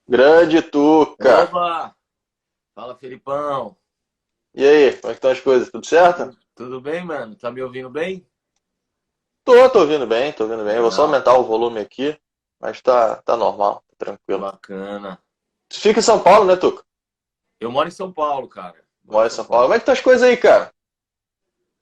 Grande Tuca! Oba! Fala, Felipão. E aí, como é que estão as coisas? Tudo certo? Tudo bem, mano? Tá me ouvindo bem? Tô ouvindo bem, tô ouvindo bem. Eu vou só Legal, aumentar o volume aqui, mas tá normal, tá tranquilo. bacana. Tu fica em São Paulo, né, Tuca? Eu moro em São Paulo, cara. Moro em Mora em São São Paulo. Como é Paulo. que tá as coisas aí, cara?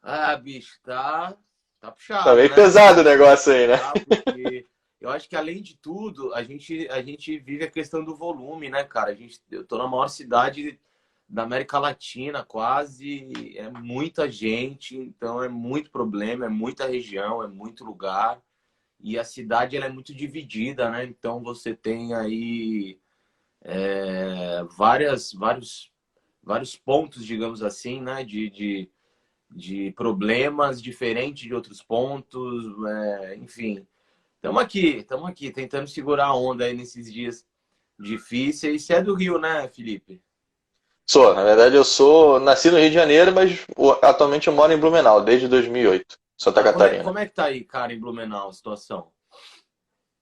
Ah, bicho, tá Tá puxado, meio né? pesado o negócio aí, né? Porque eu acho que além de tudo, a gente vive a questão do volume, né, cara? Eu tô na maior cidade da América Latina, quase. É muita gente, então é muito problema, é muita região, é muito lugar. E a cidade ela é muito dividida, né? Então você tem aí vários pontos, digamos assim, né? De problemas diferentes de outros pontos, enfim. Estamos aqui, tentando segurar a onda aí nesses dias difíceis. Você é do Rio, né, Felipe? Sou, na verdade nasci no Rio de Janeiro, mas atualmente eu moro em Blumenau, desde 2008, Santa Ah, Catarina. como é que tá aí, cara, em Blumenau a situação?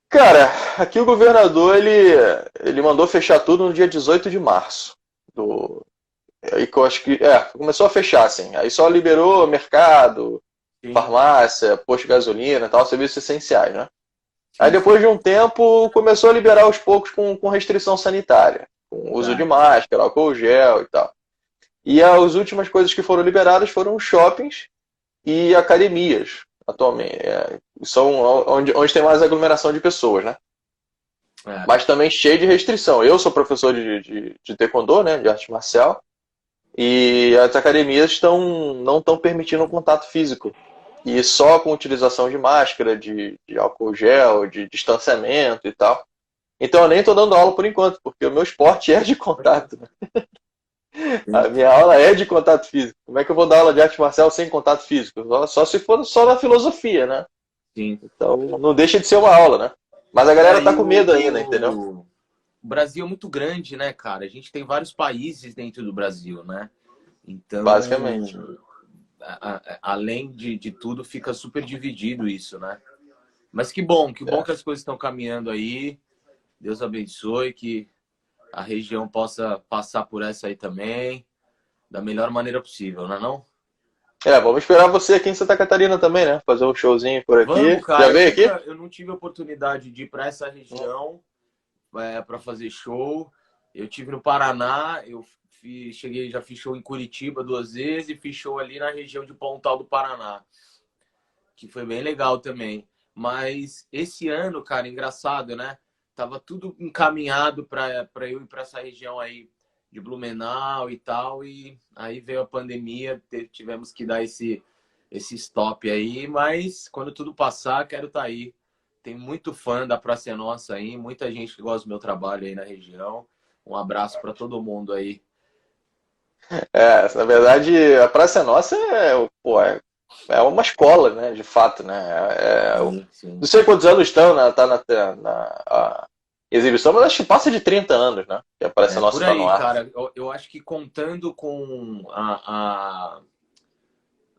Cara, aqui o governador, ele mandou fechar tudo no dia 18 de março. Do, aí que eu acho que, começou a fechar, assim. Aí só liberou mercado, Sim, farmácia, posto de gasolina, tal, serviços essenciais, né? Aí sim, depois sim. de um tempo começou a liberar aos poucos com restrição sanitária, com uso de Certo. máscara, álcool gel e tal. E as últimas coisas que foram liberadas foram os shoppings e academias, atualmente. São onde tem mais aglomeração de pessoas, né? É, Mas também cheio de restrição. Eu sou professor de taekwondo, né, de arte marcial, e as academias não estão permitindo o contato físico. E só com utilização de máscara, de álcool gel, de distanciamento e tal. Então eu nem estou dando aula por enquanto, porque o meu esporte é de contato. A sim, minha aula é de contato físico. Como é que eu vou dar aula de arte marcial sem contato físico? Só se for só na filosofia, né? sim. Então não deixa de ser uma aula, né? Mas a galera tá E com medo ainda, entendeu? o Brasil é muito grande, né, cara? A gente tem vários países dentro do Brasil, né? Basicamente. Então, além de tudo, fica super dividido isso, né? Mas que bom É. que as coisas estão caminhando aí. Deus abençoe, que a região possa passar por essa aí também, da melhor maneira possível, não é não? Vamos esperar você aqui em Santa Catarina também, né? Fazer um showzinho por aqui. Vamos, Já cara. veio aqui? Eu não tive a oportunidade de ir para essa região para fazer show. Eu tive no Paraná, cheguei, já fiz show em Curitiba 2 vezes e fiz show ali na região de Pontal do Paraná, que foi bem legal também. Mas esse ano, cara, engraçado, né? Tava tudo encaminhado para eu ir para essa região aí de Blumenau e tal, e aí veio a pandemia, tivemos que dar esse stop aí, mas quando tudo passar, quero estar aí. Tem muito fã da Praça é Nossa aí, muita gente que gosta do meu trabalho aí na região. Um abraço para todo mundo aí. Na verdade, a Praça é Nossa pô, é uma escola, né? De fato, né? Sim, sim. Não sei quantos anos estão tá na a exibição, mas acho que passa de 30 anos, né? Que a Praça é É Nossa por está no aí, ar. cara. Eu acho que contando com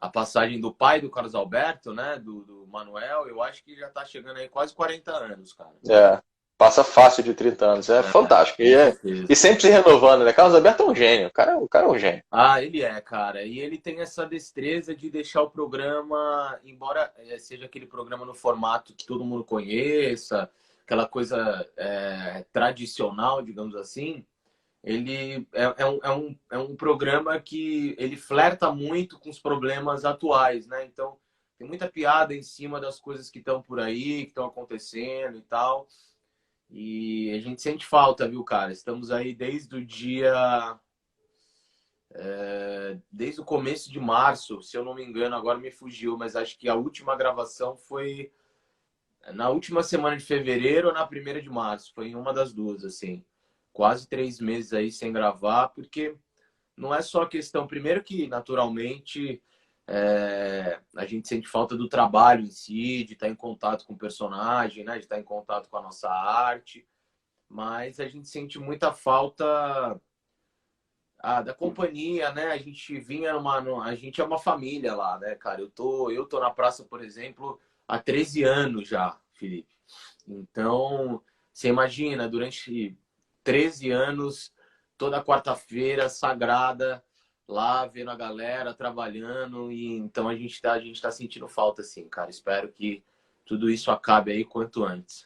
a passagem do pai do Carlos Alberto, né? Do Manuel, eu acho que já tá chegando aí quase 40 anos, cara. É, passa fácil de 30 anos. É É, fantástico. com E certeza. sempre se renovando, né? Carlos Alberto é um gênio. O cara é um gênio. Ah, ele é, cara. E ele tem essa destreza de deixar o programa, embora seja aquele programa no formato que todo mundo conheça, aquela coisa tradicional, digamos assim, ele é um programa que ele flerta muito com os problemas atuais, né? Então, tem muita piada em cima das coisas que estão por aí, que estão acontecendo e tal. E a gente sente falta, viu, cara? Estamos aí desde o começo de março, se eu não me engano, agora me fugiu, mas acho que a última gravação foi na última semana de fevereiro ou na primeira de março. Foi em uma das duas, assim. Quase 3 meses aí sem gravar, porque não é só a questão. Primeiro que, naturalmente, a gente sente falta do trabalho em si, de estar em contato com o personagem, né? De estar em contato com a nossa arte. Mas a gente sente muita falta da companhia, né? A gente vinha a gente é uma família lá, né, cara? Eu tô na praça, por exemplo, há 13 anos já, Felipe. Então, você imagina, durante 13 anos, toda quarta-feira, sagrada, lá vendo a galera trabalhando. E então a gente tá sentindo falta, assim, cara. Espero que tudo isso acabe aí quanto antes.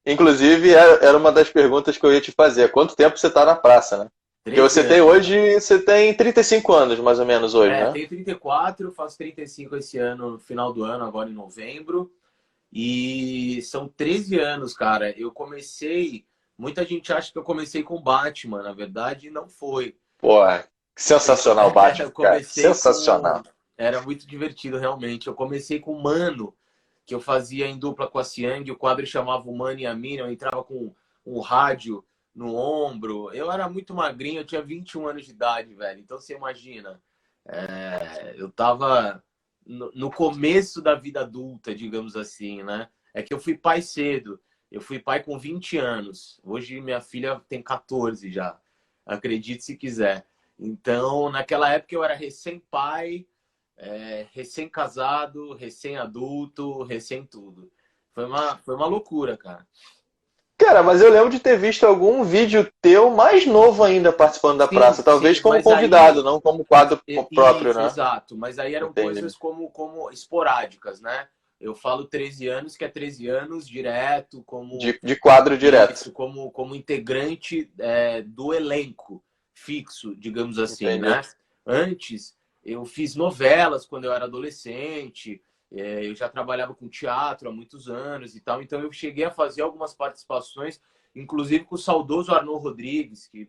Inclusive, era uma das perguntas que eu ia te fazer. Quanto tempo você está na praça, né? Porque 13 você tem anos, né? hoje, você tem 35 anos, mais ou menos, hoje, né? Tenho 34, faço 35 esse ano, no final do ano, agora em novembro. E são 13 anos, cara. Eu comecei. Muita gente acha que eu comecei com Batman, na verdade, não foi. Pô, sensacional o Batman, Eu cara. comecei com. Sensacional. Era muito divertido, realmente. Eu comecei com o Mano, que eu fazia em dupla com a Siang. O quadro chamava o Mano e a Mina. Eu entrava com um rádio no ombro. Eu era muito magrinho, eu tinha 21 anos de idade, velho. Então você imagina. Eu tava no começo da vida adulta, digamos assim, né? É que eu fui pai cedo. Eu fui pai com 20 anos. Hoje minha filha tem 14 já. Acredite se quiser. Então, naquela época eu era recém-pai, recém-casado, recém-adulto, recém-tudo. Foi uma loucura, cara. Cara, mas eu lembro de ter visto algum vídeo teu mais novo ainda participando da praça. Sim, Talvez sim, como mas convidado, aí. não como quadro próprio, Isso, né? exato. Mas aí eram Entendi. coisas como esporádicas, né? Eu falo 13 anos, que é 13 anos direto, como De quadro direto. isso, como integrante do elenco fixo, digamos assim, Entendi. né? Antes, eu fiz novelas quando eu era adolescente, eu já trabalhava com teatro há muitos anos e tal, então eu cheguei a fazer algumas participações, inclusive com o saudoso Arnaud Rodrigues, que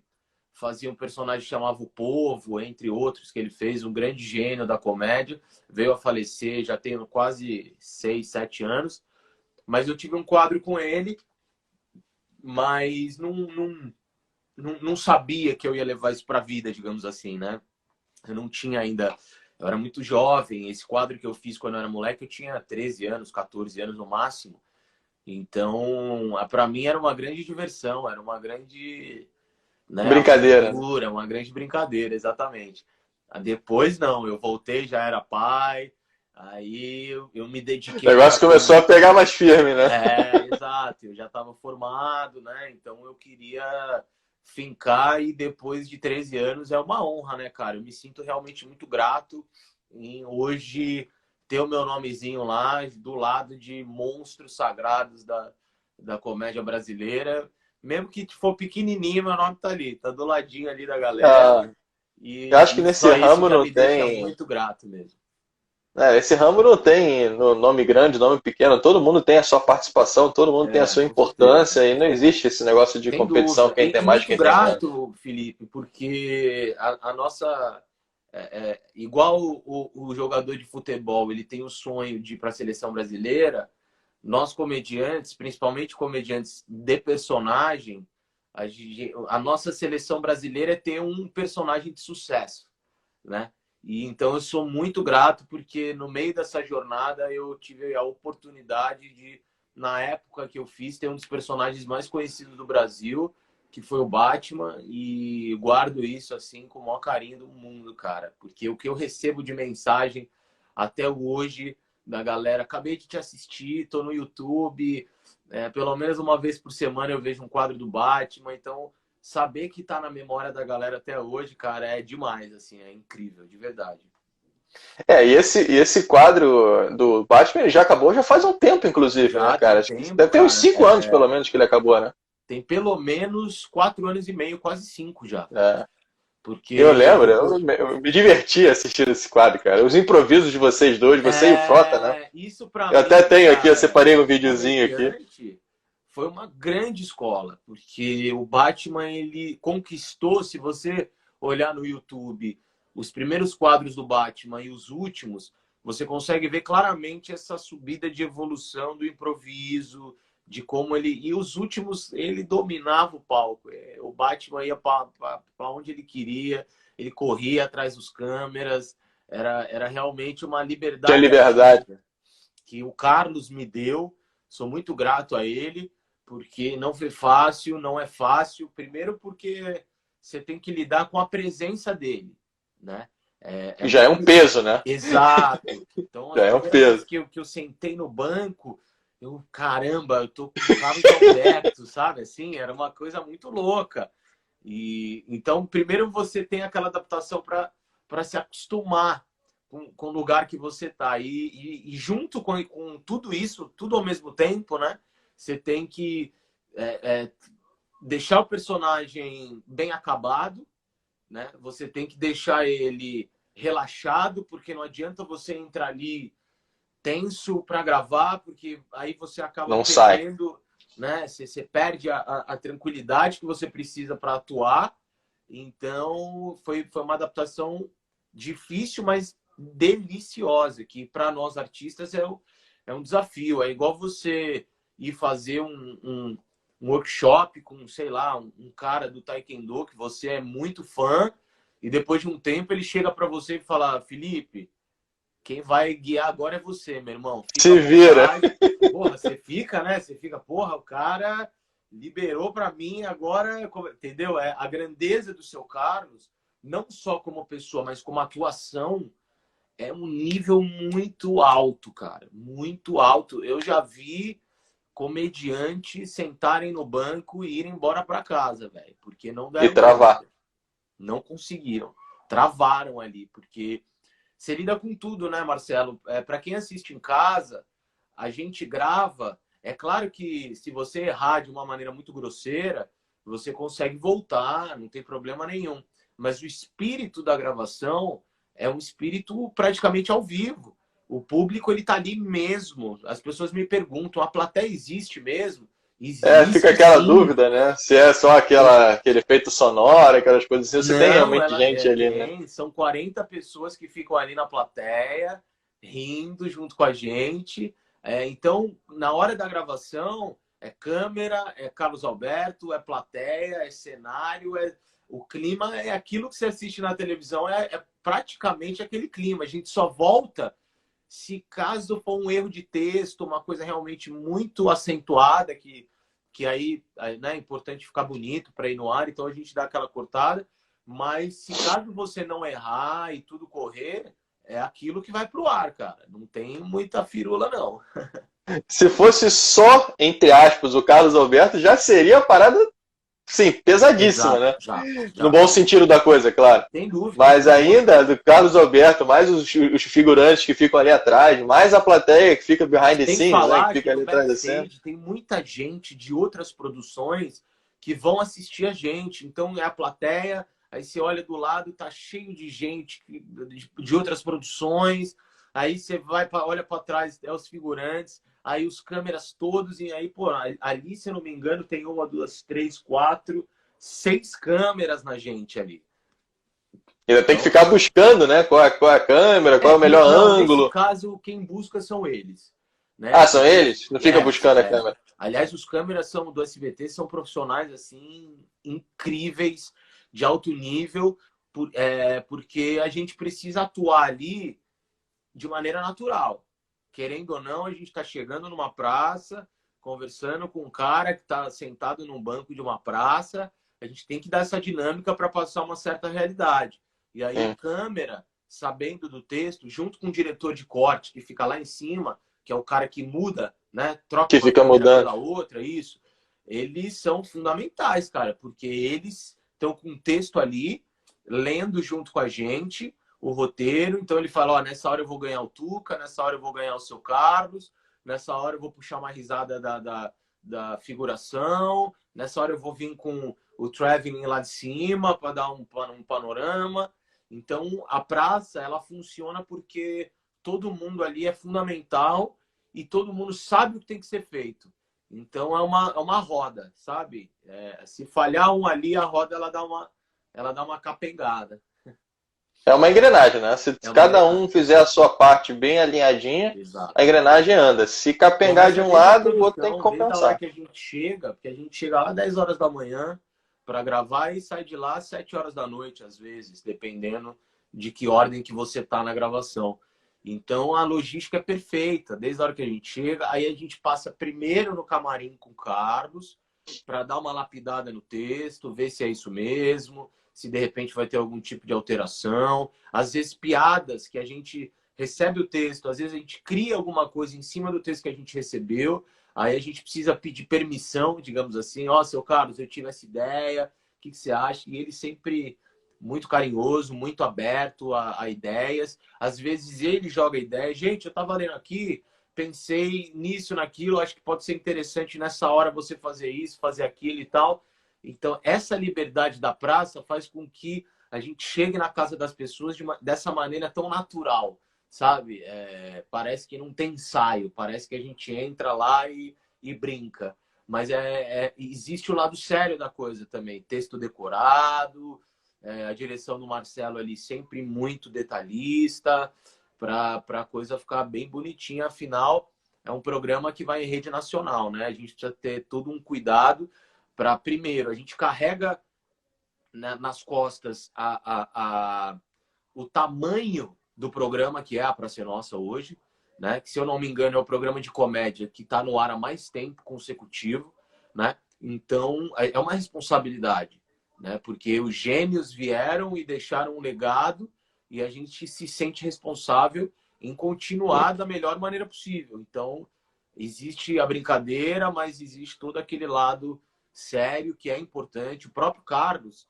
fazia um personagem que chamava o Povo, entre outros, que ele fez, um grande gênio da comédia, veio a falecer, já tem quase 6, 7 anos, mas eu tive um quadro com ele, mas não sabia que eu ia levar isso para a vida, digamos assim, né? Eu não tinha ainda. Eu era muito jovem. Esse quadro que eu fiz quando eu era moleque, eu tinha 13 anos, 14 anos no máximo. Então, para mim era uma grande diversão, era uma grande, né, Brincadeira, né? aventura, uma grande brincadeira, exatamente. Depois não, eu voltei, já era pai, aí eu me O dediquei negócio já começou a pegar mais firme, né? exato. Eu já estava formado, né? Então eu queria fincar e depois de 13 anos é uma honra, né, cara? Eu me sinto realmente muito grato em hoje ter o meu nomezinho lá do lado de monstros sagrados da comédia brasileira. Mesmo que for pequenininho, meu nome tá ali, tá do ladinho ali da galera. Ah, eu acho que E nesse só isso ramo já não me deixa tem. muito grato mesmo. Esse ramo não tem no nome grande, nome pequeno. Todo mundo tem a sua participação, todo mundo tem a sua Com certeza. importância e não existe esse negócio de Sem competição, dúvida. quem tem E mais, muito quem tem menos. grato, Felipe, porque a nossa. Igual o jogador de futebol, ele tem o sonho de ir para a seleção brasileira, nós comediantes, principalmente comediantes de personagem, a nossa seleção brasileira é ter um personagem de sucesso, né? E então eu sou muito grato porque no meio dessa jornada eu tive a oportunidade de, na época que eu fiz, ter um dos personagens mais conhecidos do Brasil, que foi o Batman, e guardo isso assim com o maior carinho do mundo, cara, porque o que eu recebo de mensagem até hoje da galera, acabei de te assistir, tô no YouTube, pelo menos uma vez por semana eu vejo um quadro do Batman, então saber que tá na memória da galera até hoje, cara, é demais, assim, é incrível, de verdade. E esse quadro do Batman ele já acabou já faz um tempo, inclusive, né, Já cara? tem Acho que tempo, deve ter uns cara. 5 anos, pelo menos, que ele acabou, né? Tem pelo menos 4 anos e meio, quase 5 já. É. Eu lembro, Porque eu me diverti assistindo esse quadro, cara. Os improvisos de vocês dois, você e o Frota, né? isso pra Eu até mim, tenho aqui, eu cara, separei um como videozinho aqui. comediante, foi uma grande escola, porque o Batman, ele conquistou, se você olhar no YouTube, os primeiros quadros do Batman e os últimos, você consegue ver claramente essa subida de evolução do improviso, de como ele... E os últimos, ele dominava o palco. O Batman ia para onde ele queria, ele corria atrás dos câmeras, era realmente uma Tinha liberdade liberdade. artística que o Carlos me deu. Sou muito grato a ele, porque não foi fácil, não é fácil. Primeiro porque você tem que lidar com a presença dele, né? Que já é um peso, né? Exato. Então, a Já é um primeira vez peso. que eu sentei no banco, Eu, caramba, eu tô com o Carlos Alberto, sabe? Assim, era uma coisa muito louca. E então, primeiro você tem aquela adaptação para se acostumar com o lugar que você tá. E junto com tudo isso, tudo ao mesmo tempo, né? Você tem que deixar o personagem bem acabado, né? Você tem que deixar ele relaxado, porque não adianta você entrar ali tenso para gravar, porque aí você acaba Não sai. perdendo, né? Você perde a tranquilidade que você precisa para atuar. Então, foi uma adaptação difícil, mas deliciosa, que para nós artistas é um desafio. É igual você ir fazer um workshop com, sei lá, um cara do Taekwondo que você é muito fã, e depois de um tempo ele chega para você e fala: Felipe, quem vai guiar agora é você, meu irmão. Fica à Se vira. vontade. Porra, você fica, né? Você fica, porra, o cara liberou para mim agora, entendeu? É a grandeza do seu Carlos, não só como pessoa, mas como atuação, é um nível muito alto, cara, muito alto. Eu já vi comediantes sentarem no banco e irem embora para casa, velho, porque não E deram travar. conta, não conseguiram, travaram ali, porque você lida com tudo, né, Marcelo? Para quem assiste em casa, a gente grava. É claro que se você errar de uma maneira muito grosseira, você consegue voltar, não tem problema nenhum. Mas o espírito da gravação é um espírito praticamente ao vivo. O público, ele tá ali mesmo. As pessoas me perguntam: a plateia existe mesmo? Fica Existe aquela sim. dúvida, né? Se é só aquele efeito sonoro, aquelas coisas assim, se tem Não, realmente ela gente ali, né? tem. São 40 pessoas que ficam ali na plateia, rindo junto com a gente. Então, na hora da gravação, é câmera, é Carlos Alberto, é plateia, é cenário, o clima é aquilo que você assiste na televisão, é praticamente aquele clima. A gente só volta se caso for um erro de texto, uma coisa realmente muito acentuada, que aí, né, é importante ficar bonito para ir no ar, então a gente dá aquela cortada. Mas se caso você não errar e tudo correr, é aquilo que vai pro ar, cara. Não tem muita firula, não. Se fosse só, entre aspas, o Carlos Alberto, já seria a parada, sim, pesadíssima, Exato, né? já, No já. bom sentido da coisa, claro. Sem dúvida, Mas sem dúvida. ainda, do Carlos Alberto, mais os figurantes que ficam ali atrás, mais a plateia que fica behind the Tem que scenes, né? Que falar fica que ali no atrás da cena. backstage tem muita gente de outras produções que vão assistir a gente. Então é a plateia, aí você olha do lado, tá cheio de gente de outras produções. Aí você vai olha para trás, é os figurantes, aí os câmeras todos, e aí, pô, ali, se eu não me engano, tem uma, duas, três, quatro, seis câmeras na gente ali. Ainda tem que Então, ficar buscando, né? Qual é a câmera, qual é o melhor não, nesse ângulo. caso, quem busca são eles, né? Ah, são Porque eles? Não fica buscando a câmera. aliás, os câmeras são do SBT são profissionais assim incríveis, de alto nível, porque a gente precisa atuar ali de maneira natural. Querendo ou não, a gente está chegando numa praça, conversando com um cara que está sentado num banco de uma praça. A gente tem que dar essa dinâmica para passar uma certa realidade. E aí o Sim. câmera, sabendo do texto, junto com o diretor de corte, que fica lá em cima, que é o cara que muda, né? Troca Que uma fica câmera mudando. pela outra, isso. Eles são fundamentais, cara, porque eles estão com o texto ali, lendo junto com a gente o roteiro. Então ele fala: ó, nessa hora eu vou ganhar o Tuca, nessa hora eu vou ganhar o seu Carlos, nessa hora eu vou puxar uma risada da figuração, nessa hora eu vou vir com o traveling lá de cima para dar um panorama. Então a praça, ela funciona porque todo mundo ali é fundamental e todo mundo sabe o que tem que ser feito. Então é uma roda, sabe? Se falhar um ali, a roda ela dá uma capengada. É uma engrenagem, né? Se É uma cada um engrenagem. fizer a sua parte bem alinhadinha, a Exato. engrenagem anda. Se capengar de Começa um desde a lado, o outro tem que produção, desde a hora compensar. que a gente chega, porque a gente chega lá 10 horas da manhã para gravar e sai de lá às 7 horas da noite, às vezes, dependendo de que ordem que você tá na gravação. Então a logística é perfeita, desde a hora que a gente chega, aí a gente passa primeiro no camarim com o Carlos para dar uma lapidada no texto, ver se é isso mesmo, se de repente vai ter algum tipo de alteração. Às vezes piadas que a gente recebe o texto, às vezes a gente cria alguma coisa em cima do texto que a gente recebeu, aí a gente precisa pedir permissão, digamos assim, ó, seu Carlos, eu tive essa ideia, o que você acha? E ele sempre muito carinhoso, muito aberto a ideias. Às vezes ele joga ideia, gente, eu estava lendo aqui, pensei nisso, naquilo, acho que pode ser interessante nessa hora você fazer isso, fazer aquilo e tal. Então, essa liberdade da praça faz com que a gente chegue na casa das pessoas dessa maneira tão natural, sabe? Parece que não tem ensaio, parece que a gente entra lá e brinca. Mas existe o lado sério da coisa também. Texto decorado, a direção do Marcelo ali sempre muito detalhista, para a coisa ficar bem bonitinha. Afinal, é um programa que vai em rede nacional, né? A gente precisa ter todo um cuidado para, primeiro, a gente carrega nas costas o tamanho do programa que é a Praça é Nossa hoje, né? Que, se eu não me engano, é o programa de comédia que está no ar há mais tempo consecutivo, né? Então, é uma responsabilidade, né? Porque os gênios vieram e deixaram um legado e a gente se sente responsável em continuar da melhor maneira possível. Então, existe a brincadeira, mas existe todo aquele lado sério que é importante. O próprio Carlos,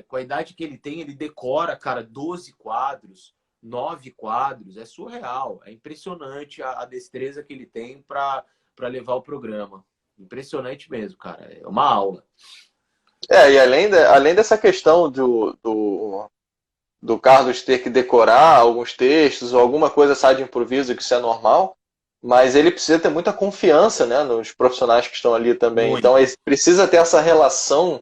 com a idade que ele tem, ele decora, cara, 12 quadros, 9 quadros. É surreal. É impressionante a destreza que ele tem para levar o programa. Impressionante mesmo, cara. É uma aula. E além dessa questão do Carlos ter que decorar alguns textos ou alguma coisa sai de improviso, que isso é normal, mas ele precisa ter muita confiança, né, nos profissionais que estão ali também. Muito. Então, ele precisa ter essa relação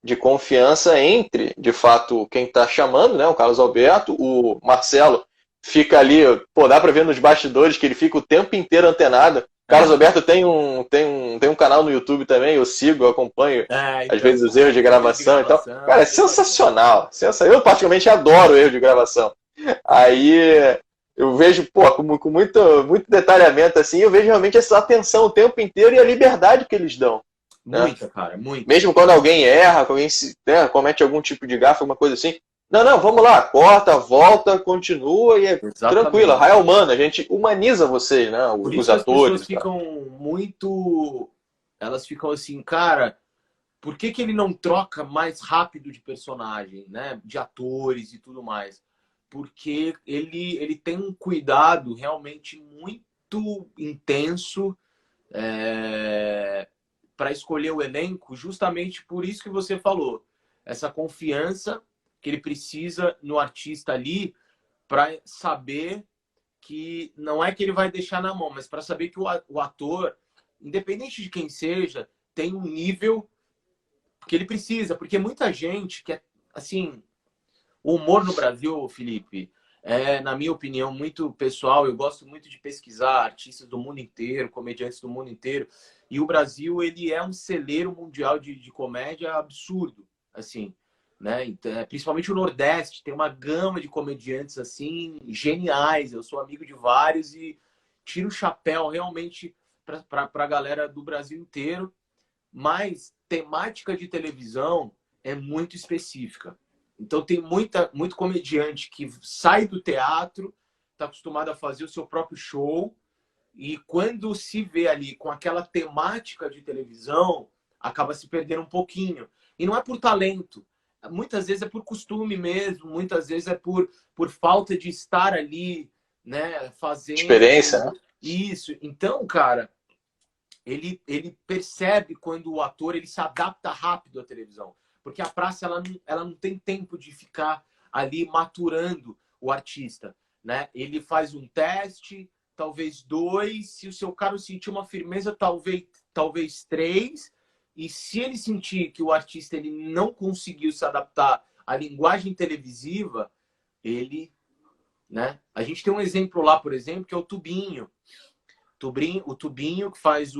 de confiança entre, de fato, quem está chamando, né, o Carlos Alberto, o Marcelo fica ali, pô, dá para ver nos bastidores que ele fica o tempo inteiro antenado. Carlos Alberto tem um canal no YouTube também, eu sigo, eu acompanho às vezes os erros de gravação. Então, cara, é sensacional. Eu particularmente adoro o erro de gravação. Aí eu vejo, pô, com muito detalhamento assim, eu vejo realmente essa atenção o tempo inteiro e a liberdade que eles dão. Muita, né? Cara, muito. Mesmo quando alguém erra, alguém comete algum tipo de gafe, alguma coisa assim, não, vamos lá, corta, volta, continua e tranquilo, raio humano, a gente humaniza vocês, né? Por isso os atores. As pessoas ficam muito. Elas ficam assim, cara, por que ele não troca mais rápido de personagem, né? De atores e tudo mais? Porque ele tem um cuidado realmente muito intenso para escolher o elenco, justamente por isso que você falou. Essa confiança que ele precisa no artista ali para saber que não é que ele vai deixar na mão, mas para saber que o ator, independente de quem seja, tem um nível que ele precisa. Porque muita gente que assim, o humor no Brasil, Felipe, na minha opinião, muito pessoal. Eu gosto muito de pesquisar artistas do mundo inteiro, comediantes do mundo inteiro. E o Brasil, ele é um celeiro mundial de comédia absurdo, assim, né? Então, principalmente o Nordeste, tem uma gama de comediantes, assim, geniais. Eu sou amigo de vários e tiro o chapéu realmente para a galera do Brasil inteiro. Mas temática de televisão é muito específica. Então tem muito comediante que sai do teatro, está acostumado a fazer o seu próprio show, e quando se vê ali com aquela temática de televisão, acaba se perdendo um pouquinho. E não é por talento, muitas vezes é por costume mesmo, muitas vezes é por falta de estar ali, né, fazendo... Experiência, né? Isso. Então, cara, ele percebe quando o ator ele se adapta rápido à televisão. Porque a praça ela não tem tempo de ficar ali maturando o artista, né? Ele faz um teste, talvez 2, se o seu cara sentir uma firmeza, talvez 3, e se ele sentir que o artista ele não conseguiu se adaptar à linguagem televisiva, ele, né? A gente tem um exemplo lá, por exemplo, que é o Tubinho. O Tubinho, que faz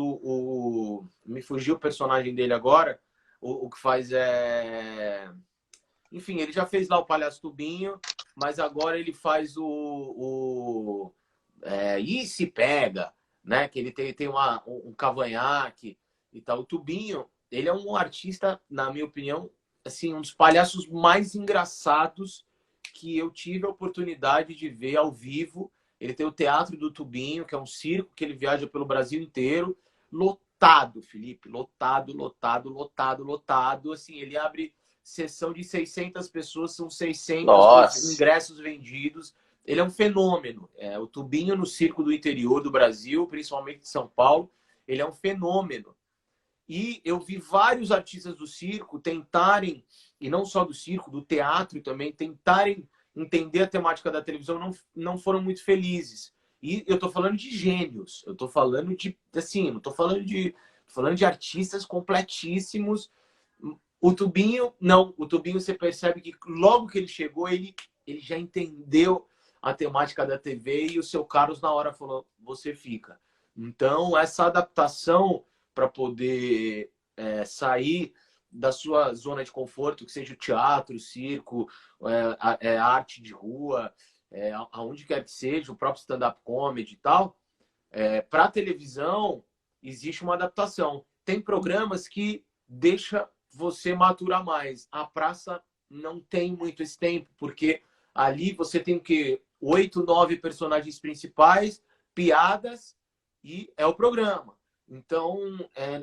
me fugiu o personagem dele agora, o que faz enfim, ele já fez lá o Palhaço Tubinho, mas agora ele faz E se pega, né? Que ele tem um cavanhaque e tal. O Tubinho, ele é um artista, na minha opinião, assim, um dos palhaços mais engraçados que eu tive a oportunidade de ver ao vivo. Ele tem o Teatro do Tubinho, que é um circo que ele viaja pelo Brasil inteiro, lotado, Felipe, lotado, lotado, lotado, lotado. Assim, ele abre sessão de 600 pessoas, são 600 Nossa. ingressos vendidos. Ele é um fenômeno. O Tubinho no circo do interior do Brasil, principalmente de São Paulo, ele é um fenômeno. E eu vi vários artistas do circo tentarem, e não só do circo, do teatro também, tentarem entender a temática da televisão, não foram muito felizes. E eu tô falando de gênios, eu tô falando de, assim, não tô falando de artistas completíssimos. O Tubinho, não, o Tubinho você percebe que logo que ele chegou, ele já entendeu a temática da TV e o seu Carlos na hora falou, você fica. Então, essa adaptação para poder sair da sua zona de conforto, que seja o teatro, o circo, arte de rua, aonde quer que seja, o próprio stand-up comedy e tal, para a televisão existe uma adaptação. Tem programas que deixa você maturar mais. A praça não tem muito esse tempo, porque ali você tem o quê? 8, 9 personagens principais, piadas e é o programa. Então,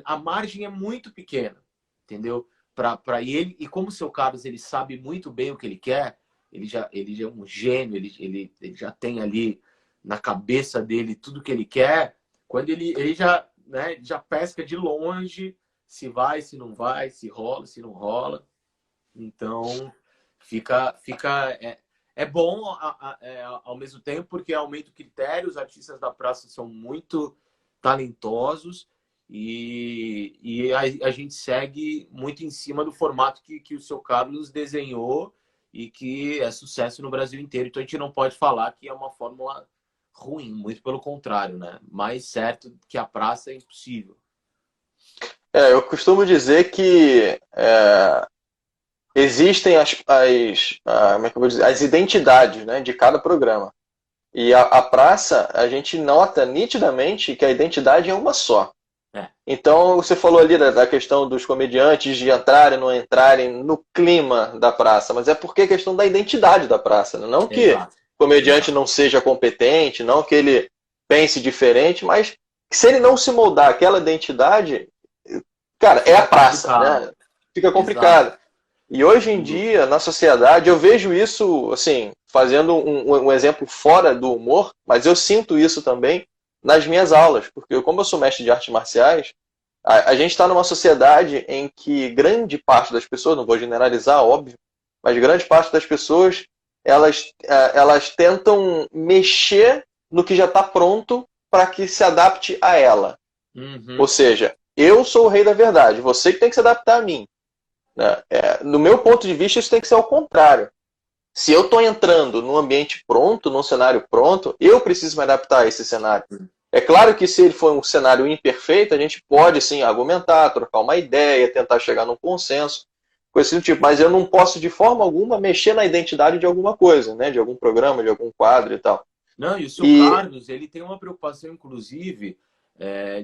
a margem é muito pequena, entendeu? Para ele, e como o seu Carlos ele sabe muito bem o que ele quer, ele já é um gênio, ele já tem ali na cabeça dele tudo que ele quer, quando ele já, né, já pesca de longe se vai, se não vai, se rola, se não rola. Então, é bom ao mesmo tempo, porque aumenta o critério, os artistas da praça são muito talentosos e a gente segue muito em cima do formato que o seu Carlos desenhou e que é sucesso no Brasil inteiro. Então, a gente não pode falar que é uma fórmula ruim, muito pelo contrário, né? Mais certo que a praça é impossível. Eu costumo dizer que existem como é que eu vou dizer, as identidades, né, de cada programa. E a praça, a gente nota nitidamente que a identidade é uma só. Então, você falou ali da questão dos comediantes de entrarem ou não entrarem no clima da praça, mas é porque é questão da identidade da praça. Né? Não que o comediante não seja competente, não que ele pense diferente, mas que se ele não se moldar aquela identidade, cara, é a praça, né? Fica complicado. Exato. E hoje em dia, na sociedade, eu vejo isso, assim, fazendo um exemplo fora do humor, mas eu sinto isso também nas minhas aulas, porque como eu sou mestre de artes marciais, a gente está numa sociedade em que grande parte das pessoas, não vou generalizar, óbvio, mas grande parte das pessoas, elas tentam mexer no que já está pronto para que se adapte a ela. Uhum. Ou seja, eu sou o rei da verdade, você que tem que se adaptar a mim. No meu ponto de vista, isso tem que ser ao contrário. Se eu estou entrando num ambiente pronto, num cenário pronto, eu preciso me adaptar a esse cenário. É claro que se ele for um cenário imperfeito, a gente pode sim argumentar, trocar uma ideia, tentar chegar num consenso, coisa do tipo. Mas eu não posso de forma alguma mexer na identidade de alguma coisa, né? De algum programa, de algum quadro e tal. Não, e o seu Carlos, ele tem uma preocupação, inclusive,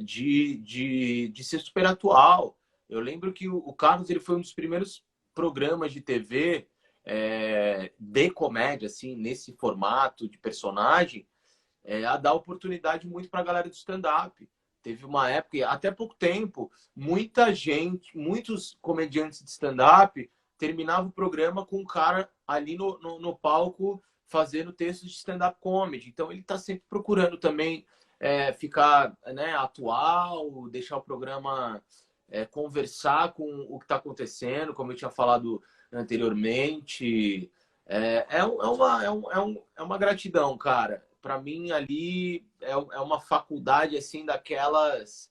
de ser super atual. Eu lembro que o Carlos ele foi um dos primeiros programas de TV de comédia, assim, nesse formato de personagem, a dar oportunidade muito para a galera do stand-up. Teve uma época, até pouco tempo, muitos comediantes de stand-up terminavam o programa com o cara ali no palco fazendo textos de stand-up comedy. Então, ele está sempre procurando também ficar, né, atual, deixar o programa conversar com o que está acontecendo, como eu tinha falado anteriormente. É uma gratidão, cara. Para mim, ali é uma faculdade assim daquelas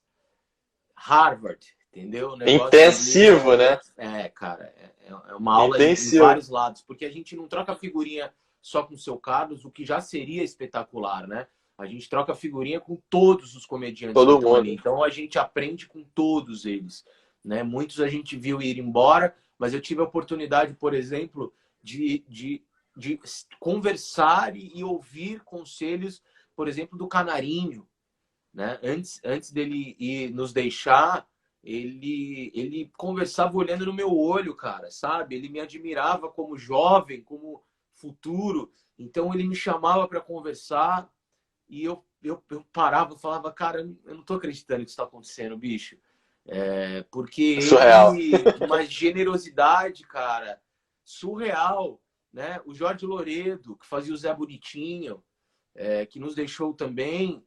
Harvard, entendeu? Intensivo, ali, né? Cara, é uma aula em vários lados, porque a gente não troca figurinha só com o seu Carlos, o que já seria espetacular, né? A gente troca figurinha com todos os comediantes que estão ali. Então a gente aprende com todos eles, né? Muitos a gente viu ir embora, mas eu tive a oportunidade, por exemplo, de conversar e ouvir conselhos, por exemplo, do Canarinho, né? Antes dele ir nos deixar, ele conversava olhando no meu olho, cara, sabe? Ele me admirava como jovem, como futuro. Então ele me chamava para conversar eu parava e falava, cara, eu não tô acreditando que isso tá acontecendo, bicho. Porque Surreal. ele, uma generosidade, cara, surreal, né? O Jorge Loredo, que fazia o Zé Bonitinho, que nos deixou também.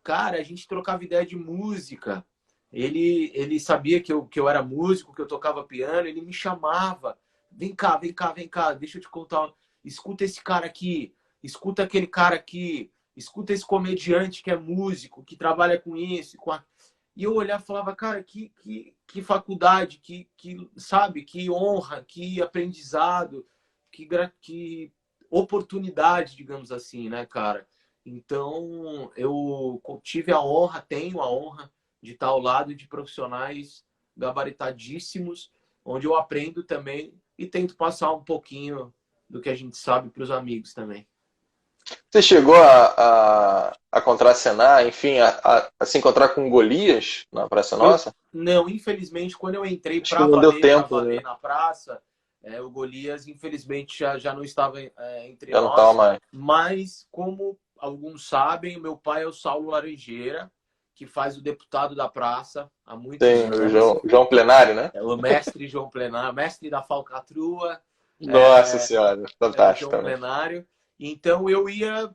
Cara, a gente trocava ideia de música. Ele sabia que eu era músico, que eu tocava piano, ele me chamava. Vem cá, vem cá, vem cá, deixa eu te contar. Escuta esse cara aqui, escuta aquele cara aqui, escuta esse comediante que é músico, que trabalha com isso, e eu olhava e falava, cara, que faculdade, sabe, que honra, que aprendizado, que oportunidade, digamos assim, né, cara? Então, eu tive a honra, tenho a honra de estar ao lado de profissionais gabaritadíssimos, onde eu aprendo também e tento passar um pouquinho do que a gente sabe para os amigos também. Você chegou a contracenar, enfim, a se encontrar com Golias na Praça Nossa? Não, infelizmente, quando eu entrei Acho que não deu para tempo, né? valer na praça, o Golias, infelizmente, já não estava entre Já não estava nós. mais. Mas, como alguns sabem, meu pai é o Saulo Laranjeira, que faz o deputado da praça há muitos Tem o anos. João Plenário, né? É o mestre João Plenário, mestre da falcatrua, Nossa Senhora, é o fantástico João também. Plenário. Então, eu ia,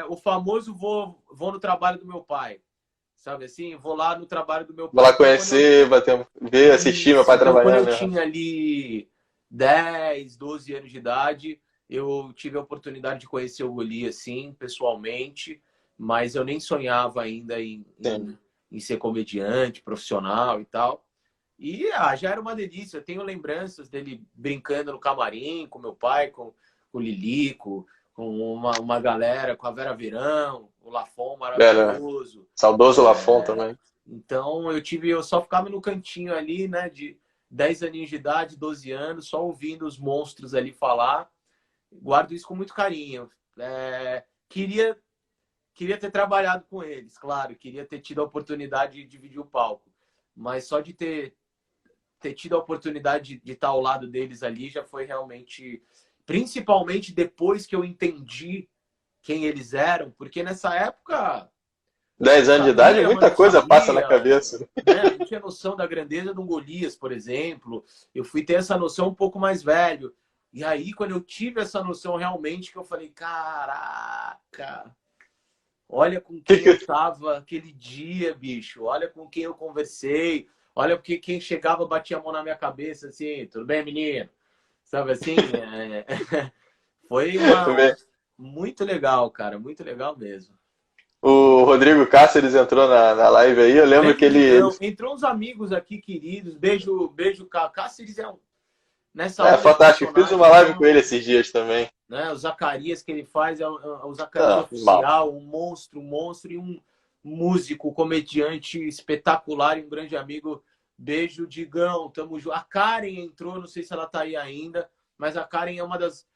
o famoso vou no trabalho do meu pai. Sabe assim? Vou lá no trabalho do meu Vou pai. lá Então, conhecer, ver, assistir meu Isso. pai Então, quando eu trabalhando, né? tinha ali 10, 12 anos de idade, eu tive a oportunidade de conhecer o Golias, sim, pessoalmente, mas eu nem sonhava ainda em ser comediante, profissional e tal. E já era uma delícia. Eu tenho lembranças dele brincando no camarim com meu pai, com o Lilico, com uma galera, com a Vera Verão, o Lafon Era maravilhoso. saudoso Lafon também. Então eu só ficava no cantinho ali, né, de 10 aninhos de idade, 12 anos, só ouvindo os monstros ali falar. Guardo isso com muito carinho. Queria ter trabalhado com eles, claro, queria ter tido a oportunidade de dividir o palco, mas só de ter tido a oportunidade de estar ao lado deles ali já foi realmente, principalmente depois que eu entendi quem eles eram, porque nessa época 10 não anos de idade, sabia, mas muita não coisa passa na sabia, cabeça. né? Não tinha noção da grandeza de um Golias, por exemplo. Eu fui ter essa noção um pouco mais velho. E aí, quando eu tive essa noção realmente, que eu falei, caraca, olha com quem eu tava aquele dia, bicho. Olha com quem eu conversei. Olha porque quem chegava batia a mão na minha cabeça, assim, tudo bem, menino? Sabe assim? Foi muito legal, cara. Muito legal mesmo. O Rodrigo Cáceres entrou na live aí, eu lembro que ele... Entrou uns amigos aqui, queridos. Beijo, Cáceres nessa onda de fantástico, fiz uma personagem, live com ele esses dias também. né? O Zacarias que ele faz é o Zacarias Mal. oficial, um monstro e um músico, comediante espetacular e um grande amigo. Beijo, Digão, tamo junto. A Karen entrou, não sei se ela tá aí ainda, mas a Karen é uma das...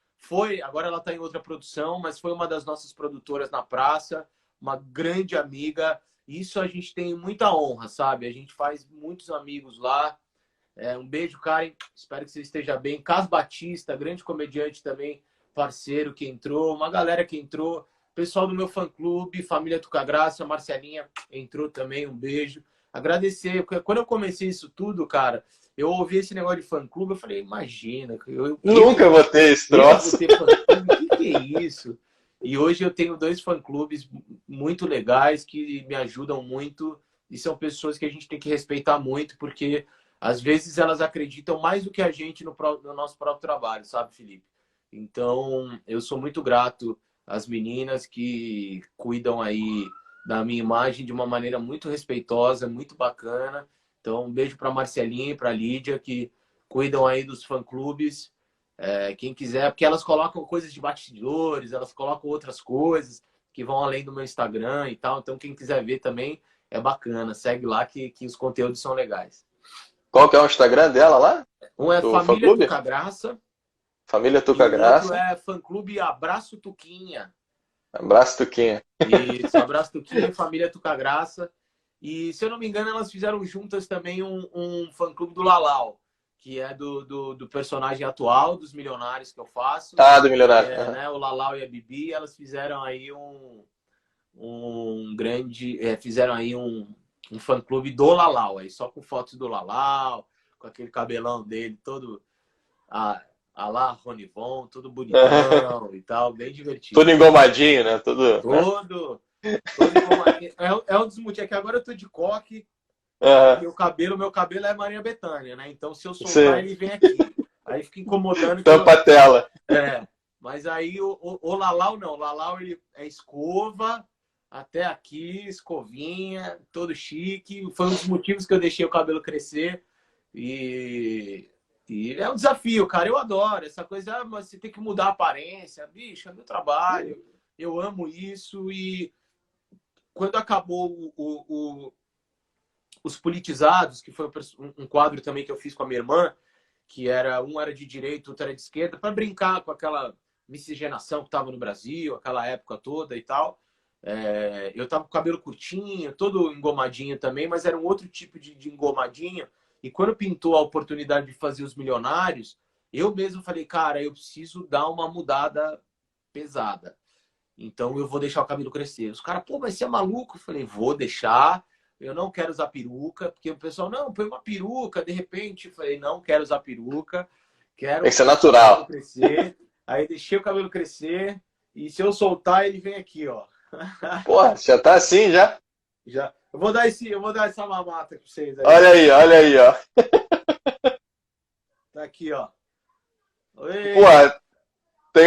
agora ela tá em outra produção, mas foi uma das nossas produtoras na praça, uma grande amiga. Isso a gente tem muita honra, sabe? A gente faz muitos amigos lá. Um beijo, Karen. Espero que você esteja bem. Cas Batista, grande comediante também, parceiro que entrou. Uma galera que entrou. Pessoal do meu fã-clube, Família Tucagraça, Marcelinha entrou também. Um beijo. Agradecer, porque quando eu comecei isso tudo, cara, eu ouvi esse negócio de fã-clube, eu falei, imagina. Nunca vou ter esse troço. O que é isso? E hoje eu tenho 2 fã-clubes muito legais que me ajudam muito. E são pessoas que a gente tem que respeitar muito, porque às vezes elas acreditam mais do que a gente no nosso próprio trabalho, sabe, Felipe? Então, eu sou muito grato às meninas que cuidam aí da minha imagem de uma maneira muito respeitosa, muito bacana. Então, um beijo para Marcelinha e para Lídia, que cuidam aí dos fã-clubes. Quem quiser, porque elas colocam coisas de bastidores, elas colocam outras coisas que vão além do meu Instagram e tal. Então, quem quiser ver também é bacana. Segue lá que os conteúdos são legais. Qual que é o Instagram dela lá? Um é Família Tucagraça. Família Tucagraça. E o outro é Fã-Clube Abraço Tuquinha. Abraço, Tuquinha. Isso, Abraço Tuquinha, Família Tucagraça. E, se eu não me engano, elas fizeram juntas também um fã-clube do Lalau, que é do personagem atual, dos Milionários que eu faço. Do Milionário. Né, o Lalau e a Bibi, elas fizeram aí um grande... fizeram aí um fã-clube do Lalau, aí só com fotos do Lalau, com aquele cabelão dele todo a lá Ronivon, todo bonitão e tal, bem divertido. Tudo engomadinho, né? Tudo, todo engomadinho. É um dos motivos, é que agora eu tô de coque, e meu cabelo é Maria Bethânia, né? Então se eu soltar, ele vem aqui. Aí fica incomodando. Tampa a tela. Mas aí o Lalau não, o Lalau ele é escova, até aqui, escovinha, todo chique. Foi um dos motivos que eu deixei o cabelo crescer. E é um desafio, cara. Eu adoro essa coisa. Mas você tem que mudar a aparência. Bicho, é meu trabalho. Eu amo isso. E quando acabou Os Politizados, que foi um quadro também que eu fiz com a minha irmã, que um era de direita, outro era de esquerda, para brincar com aquela miscigenação que estava no Brasil, aquela época toda e tal. Eu tava com o cabelo curtinho, todo engomadinho também, mas era um outro tipo de engomadinho. E quando pintou a oportunidade de fazer Os Milionários, eu mesmo falei, cara, eu preciso dar uma mudada pesada. Então eu vou deixar o cabelo crescer. Os caras, pô, mas você é maluco? Eu falei, vou deixar. Eu não quero usar peruca, porque o pessoal, não, põe uma peruca, de repente. Eu falei, não quero usar peruca. Quero isso é natural. Crescer. Aí deixei o cabelo crescer. E se eu soltar, ele vem aqui, ó. Porra, já tá assim já? Já. Eu vou dar essa mamata pra vocês aí. Olha aí, ó. Tá aqui, ó. Porra, tem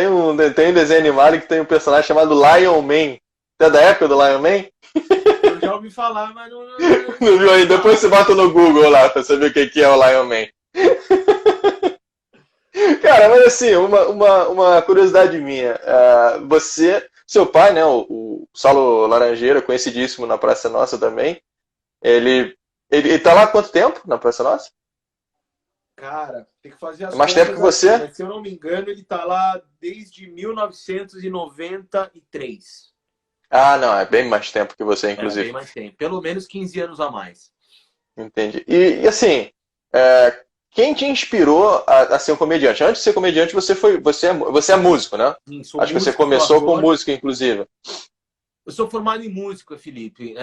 um desenho animado que tem um personagem chamado Lion Man. Você é da época do Lion Man? Eu já ouvi falar, mas não viu aí? Depois você bota no Google lá pra você ver o que é o Lion Man. Cara, mas assim, uma curiosidade minha. Seu pai, né, o Saulo Laranjeira, conhecidíssimo na Praça Nossa também, ele tá lá há quanto tempo na Praça Nossa? Cara, tem que fazer as mais tempo que você? Assim, mas se eu não me engano, ele tá lá desde 1993. Ah, não, é bem mais tempo que você, inclusive. Bem mais tempo. Pelo menos 15 anos a mais. Entendi. E assim, quem te inspirou a ser um comediante? Antes de ser comediante, você é músico, né? Sim, acho que você começou com música, inclusive. Eu sou formado em música, Felipe.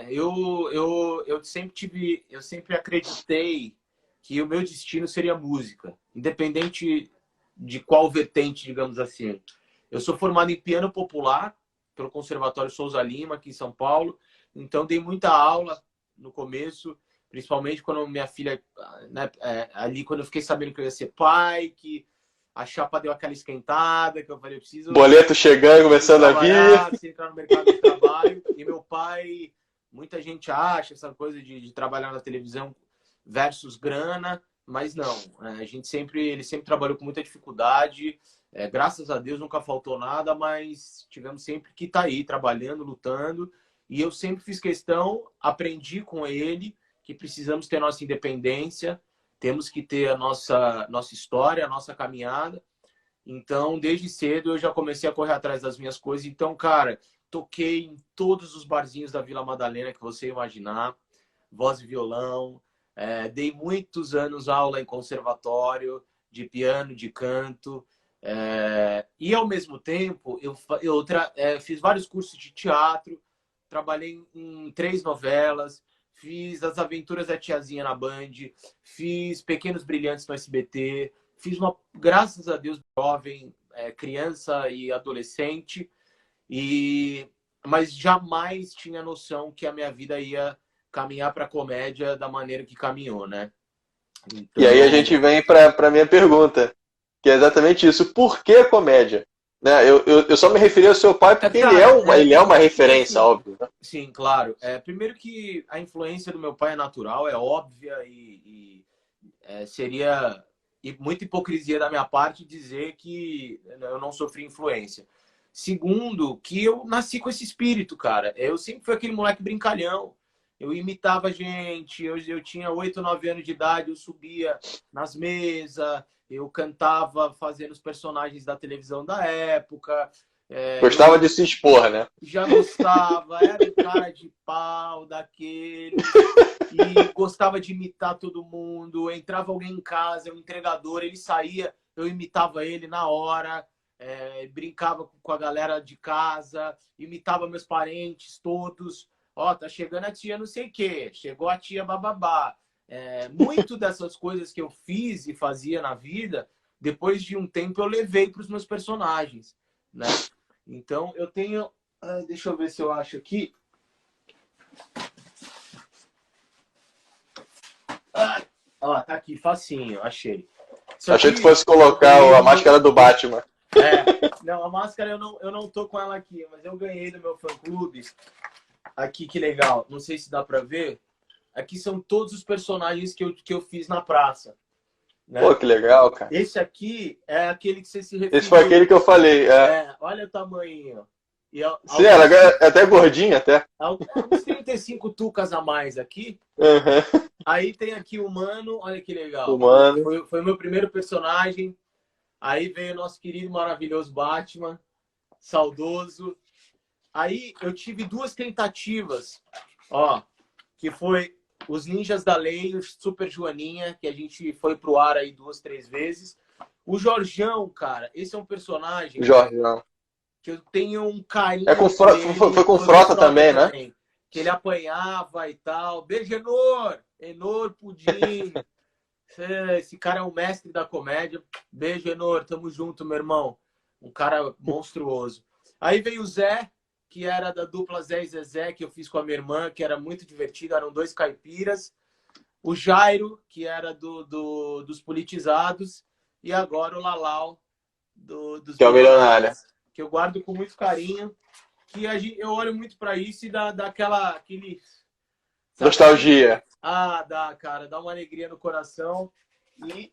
Eu sempre acreditei que o meu destino seria música, independente de qual vertente, digamos assim. Eu sou formado em piano popular pelo Conservatório Souza Lima, aqui em São Paulo. Então, dei muita aula no começo, principalmente quando minha filha, né, ali quando eu fiquei sabendo que eu ia ser pai, que a chapa deu aquela esquentada, que eu falei, eu preciso... Boleto chegando, começando a vir. Entrar no mercado de trabalho. E meu pai, muita gente acha essa coisa de trabalhar na televisão versus grana, mas não. Ele sempre trabalhou com muita dificuldade. Graças a Deus nunca faltou nada, mas tivemos sempre que estar aí, trabalhando, lutando. E eu sempre fiz questão, aprendi com ele que precisamos ter nossa independência, temos que ter a nossa história, a nossa caminhada. Então, desde cedo, eu já comecei a correr atrás das minhas coisas. Então, cara, toquei em todos os barzinhos da Vila Madalena que você imaginar, voz e violão. Dei muitos anos aula em conservatório, de piano, de canto. E, ao mesmo tempo, eu fiz vários cursos de teatro, trabalhei em 3 novelas, fiz As Aventuras da Tiazinha na Band, fiz Pequenos Brilhantes no SBT, fiz graças a Deus, jovem, criança e adolescente, mas jamais tinha noção que a minha vida ia caminhar para a comédia da maneira que caminhou, né? Então... E aí a gente vem para a minha pergunta, que é exatamente isso. Por que comédia? Né? Eu só me referi ao seu pai porque ele é uma referência, sim, óbvio. Né? Sim, claro. Primeiro que a influência do meu pai é natural, é óbvia e seria muita hipocrisia da minha parte dizer que eu não sofri influência. Segundo, que eu nasci com esse espírito, cara. Eu sempre fui aquele moleque brincalhão. Eu imitava gente, eu tinha 8, 9 anos de idade, eu subia nas mesas, eu cantava fazendo os personagens da televisão da época. Gostava de se expor, né? Já gostava, era um cara de pau daquele, e gostava de imitar todo mundo. Entrava alguém em casa, um entregador, ele saía, eu imitava ele na hora. brincava com a galera de casa, imitava meus parentes todos. Ó, tá chegando a tia não sei o quê, chegou a tia bababá. Muito dessas coisas que eu fiz e fazia na vida, depois de um tempo eu levei para os meus personagens, né? Então eu tenho... deixa eu ver se eu acho aqui. Ó, tá aqui, facinho, achei. Achei que tu fosse colocar a máscara do Batman. Não, a máscara eu não tô com ela aqui, mas eu ganhei do meu fã-clube. Aqui, que legal. Não sei se dá pra ver. Aqui são todos os personagens que eu fiz na praça. Né? Pô, que legal, cara. Esse aqui é aquele que você se referiu. Esse foi aquele que eu falei. Olha o tamanho. Sim, ela é até gordinha, até. Uns 35 tucas a mais aqui. Uhum. Aí tem aqui o Mano, olha que legal. O Mano. Foi o meu primeiro personagem. Aí veio o nosso querido, maravilhoso Batman, saudoso. Aí eu tive 2 tentativas, ó, que foi os Ninjas da Lei, o Super Joaninha, que a gente foi pro ar aí 2, 3 vezes. O Jorjão, cara, esse é um personagem Jorjão. Que eu tenho um carinho. Foi com Frota também, né? Que ele apanhava e tal. Beijo, Enor! Enor Pudim. Esse cara é o mestre da comédia. Beijo, Enor. Tamo junto, meu irmão. Um cara monstruoso. Aí veio o Zé, que era da dupla Zé e Zezé, que eu fiz com a minha irmã, que era muito divertido. Eram 2 caipiras. O Jairo, que era dos politizados. E agora o Lalau, dos que é o milionário. Que eu guardo com muito carinho. Que eu olho muito para isso e dá aquele... Sabe? Nostalgia. Dá, cara. Dá uma alegria no coração. E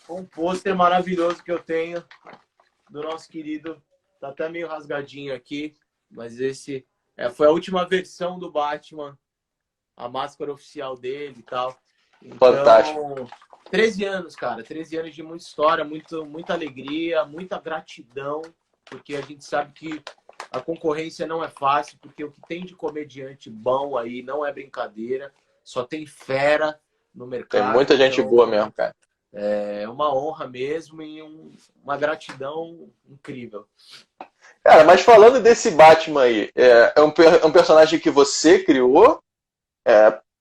um pôster maravilhoso que eu tenho do nosso querido. Tá até meio rasgadinho aqui. Mas esse foi a última versão do Batman. A máscara oficial dele e tal. Então, fantástico. 13 anos, cara. 13 anos de muita história, muita alegria, muita gratidão. Porque a gente sabe que a concorrência não é fácil, porque o que tem de comediante bom aí não é brincadeira. Só tem fera no mercado. Tem muita gente boa mesmo, cara. É uma honra mesmo e uma gratidão incrível. Cara, mas falando desse Batman aí, é um personagem que você criou?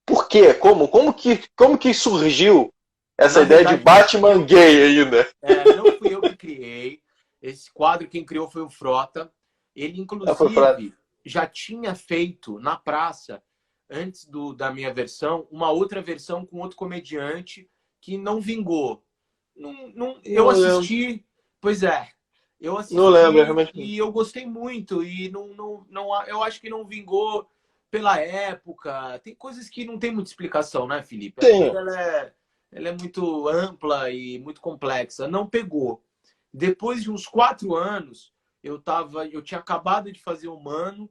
Por quê? Como que surgiu essa ideia de Batman gay ainda? Não fui eu que criei. Esse quadro quem criou foi o Frota. Ele, inclusive, já tinha feito na praça, antes da minha versão, uma outra versão com outro comediante que não vingou. Eu assisti, pois é. Eu assisti não lembro, realmente. E eu gostei muito. E eu acho que não vingou pela época. Tem coisas que não tem muita explicação, né, Felipe? Sim. Ela é muito ampla e muito complexa. Não pegou. Depois de uns 4 anos, eu tinha acabado de fazer o Mano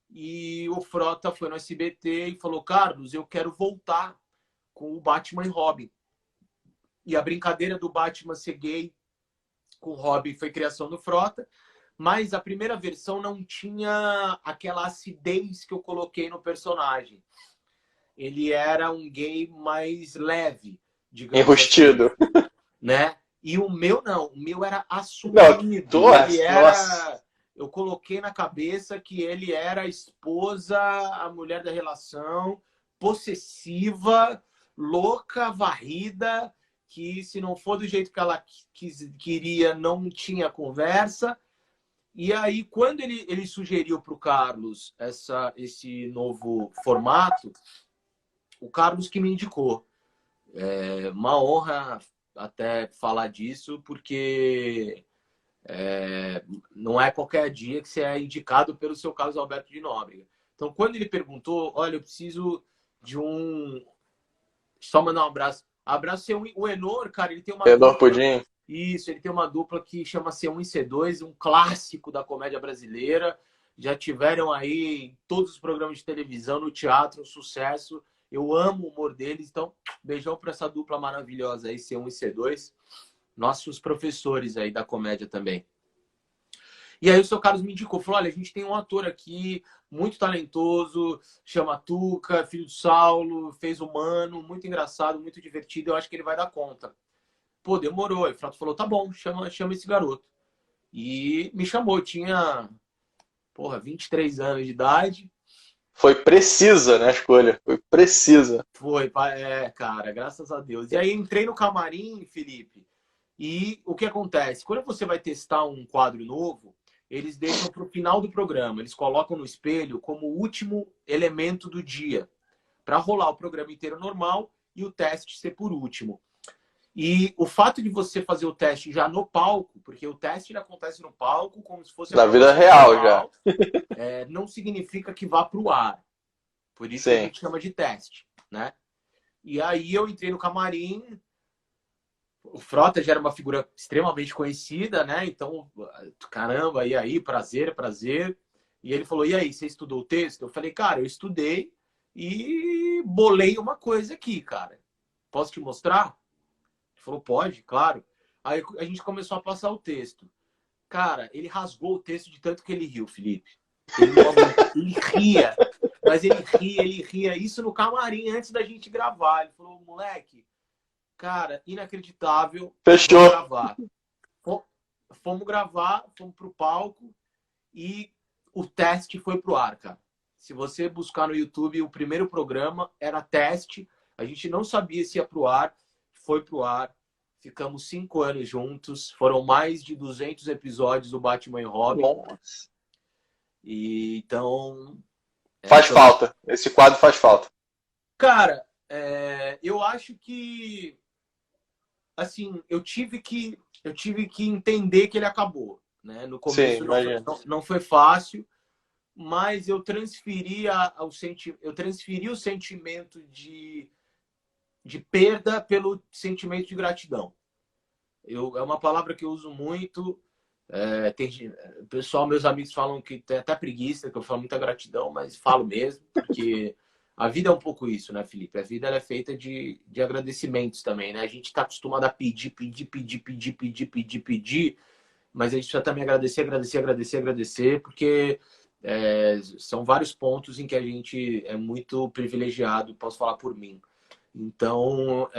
e o Frota foi no SBT e falou: Carlos, eu quero voltar com o Batman e Robin. E a brincadeira do Batman ser gay com o Robin foi criação do Frota, mas a primeira versão não tinha aquela acidez que eu coloquei no personagem. Ele era um gay mais leve, digamos enrustido. assim, né? E o meu não, o meu era assumido. Eu coloquei na cabeça que ele era a esposa, a mulher da relação, possessiva, louca, varrida, que se não for do jeito que ela queria, não tinha conversa. E aí, quando ele sugeriu para o Carlos esse novo formato, o Carlos que me indicou. É uma honra até falar disso, porque não é qualquer dia que você é indicado pelo seu Carlos Alberto de Nóbrega. Então, quando ele perguntou, olha, eu preciso de só mandar um abraço. Abraço o Enor, cara, ele tem uma Enor Pudim. Isso, ele tem uma dupla que chama C1 e C2, um clássico da comédia brasileira. Já tiveram aí em todos os programas de televisão, no teatro, um sucesso. Eu amo o humor deles, então beijão para essa dupla maravilhosa aí, C1 e C2. Nossos professores aí da comédia também. E aí o seu Carlos me indicou, falou, olha, a gente tem um ator aqui muito talentoso, chama Tuca, filho do Saulo, fez o Mano, muito engraçado, muito divertido, eu acho que ele vai dar conta. Pô, demorou. Aí o Frato falou, tá bom, chama esse garoto. e me chamou. Eu tinha, 23 anos de idade. Foi precisa, né, a escolha. Foi precisa. Foi, cara, graças a Deus. E aí entrei no camarim, Felipe, e o que acontece? Quando você vai testar um quadro novo, eles deixam para o final do programa. Eles colocam no espelho como o último elemento do dia, para rolar o programa inteiro normal e o teste ser por último. E o fato de você fazer o teste já no palco, porque o teste ele acontece no palco como se fosse Na vida real já. Não significa que vá para o ar. Por isso que a Sim. gente chama de teste, né? E aí eu entrei no camarim. O Frota já era uma figura extremamente conhecida, né? Então, caramba, e aí, prazer, prazer. E ele falou, e aí, você estudou o texto? Eu falei, cara, eu estudei e bolei uma coisa aqui, cara. Posso te mostrar? Ele falou, pode, claro. Aí a gente começou a passar o texto. Cara, ele rasgou o texto de tanto que ele riu, Felipe. Ele ria, mas ele ria. Isso no camarim antes da gente gravar. Ele falou, moleque, cara, inacreditável. Fechou. Vamos gravar. Fomos gravar, fomos pro palco e o teste foi pro ar, cara. Se você buscar no YouTube, o primeiro programa era teste. A gente não sabia se ia pro ar. Foi pro ar. Ficamos 5 anos juntos. Foram mais de 200 episódios do Batman e Robin. Nossa. E então... Faz falta. Esse quadro faz falta. Cara, eu acho que... Assim, eu tive que entender que ele acabou, né? No começo Sim, não foi fácil, mas eu transferi o sentimento de perda pelo sentimento de gratidão. É uma palavra que eu uso muito. Pessoal, meus amigos falam que tem até preguiça, que eu falo muita gratidão, mas falo mesmo, porque a vida é um pouco isso, né, Felipe? A vida ela é feita de agradecimentos também, né? A gente está acostumado a pedir, mas a gente precisa também agradecer, porque são vários pontos em que a gente é muito privilegiado, posso falar por mim. Então,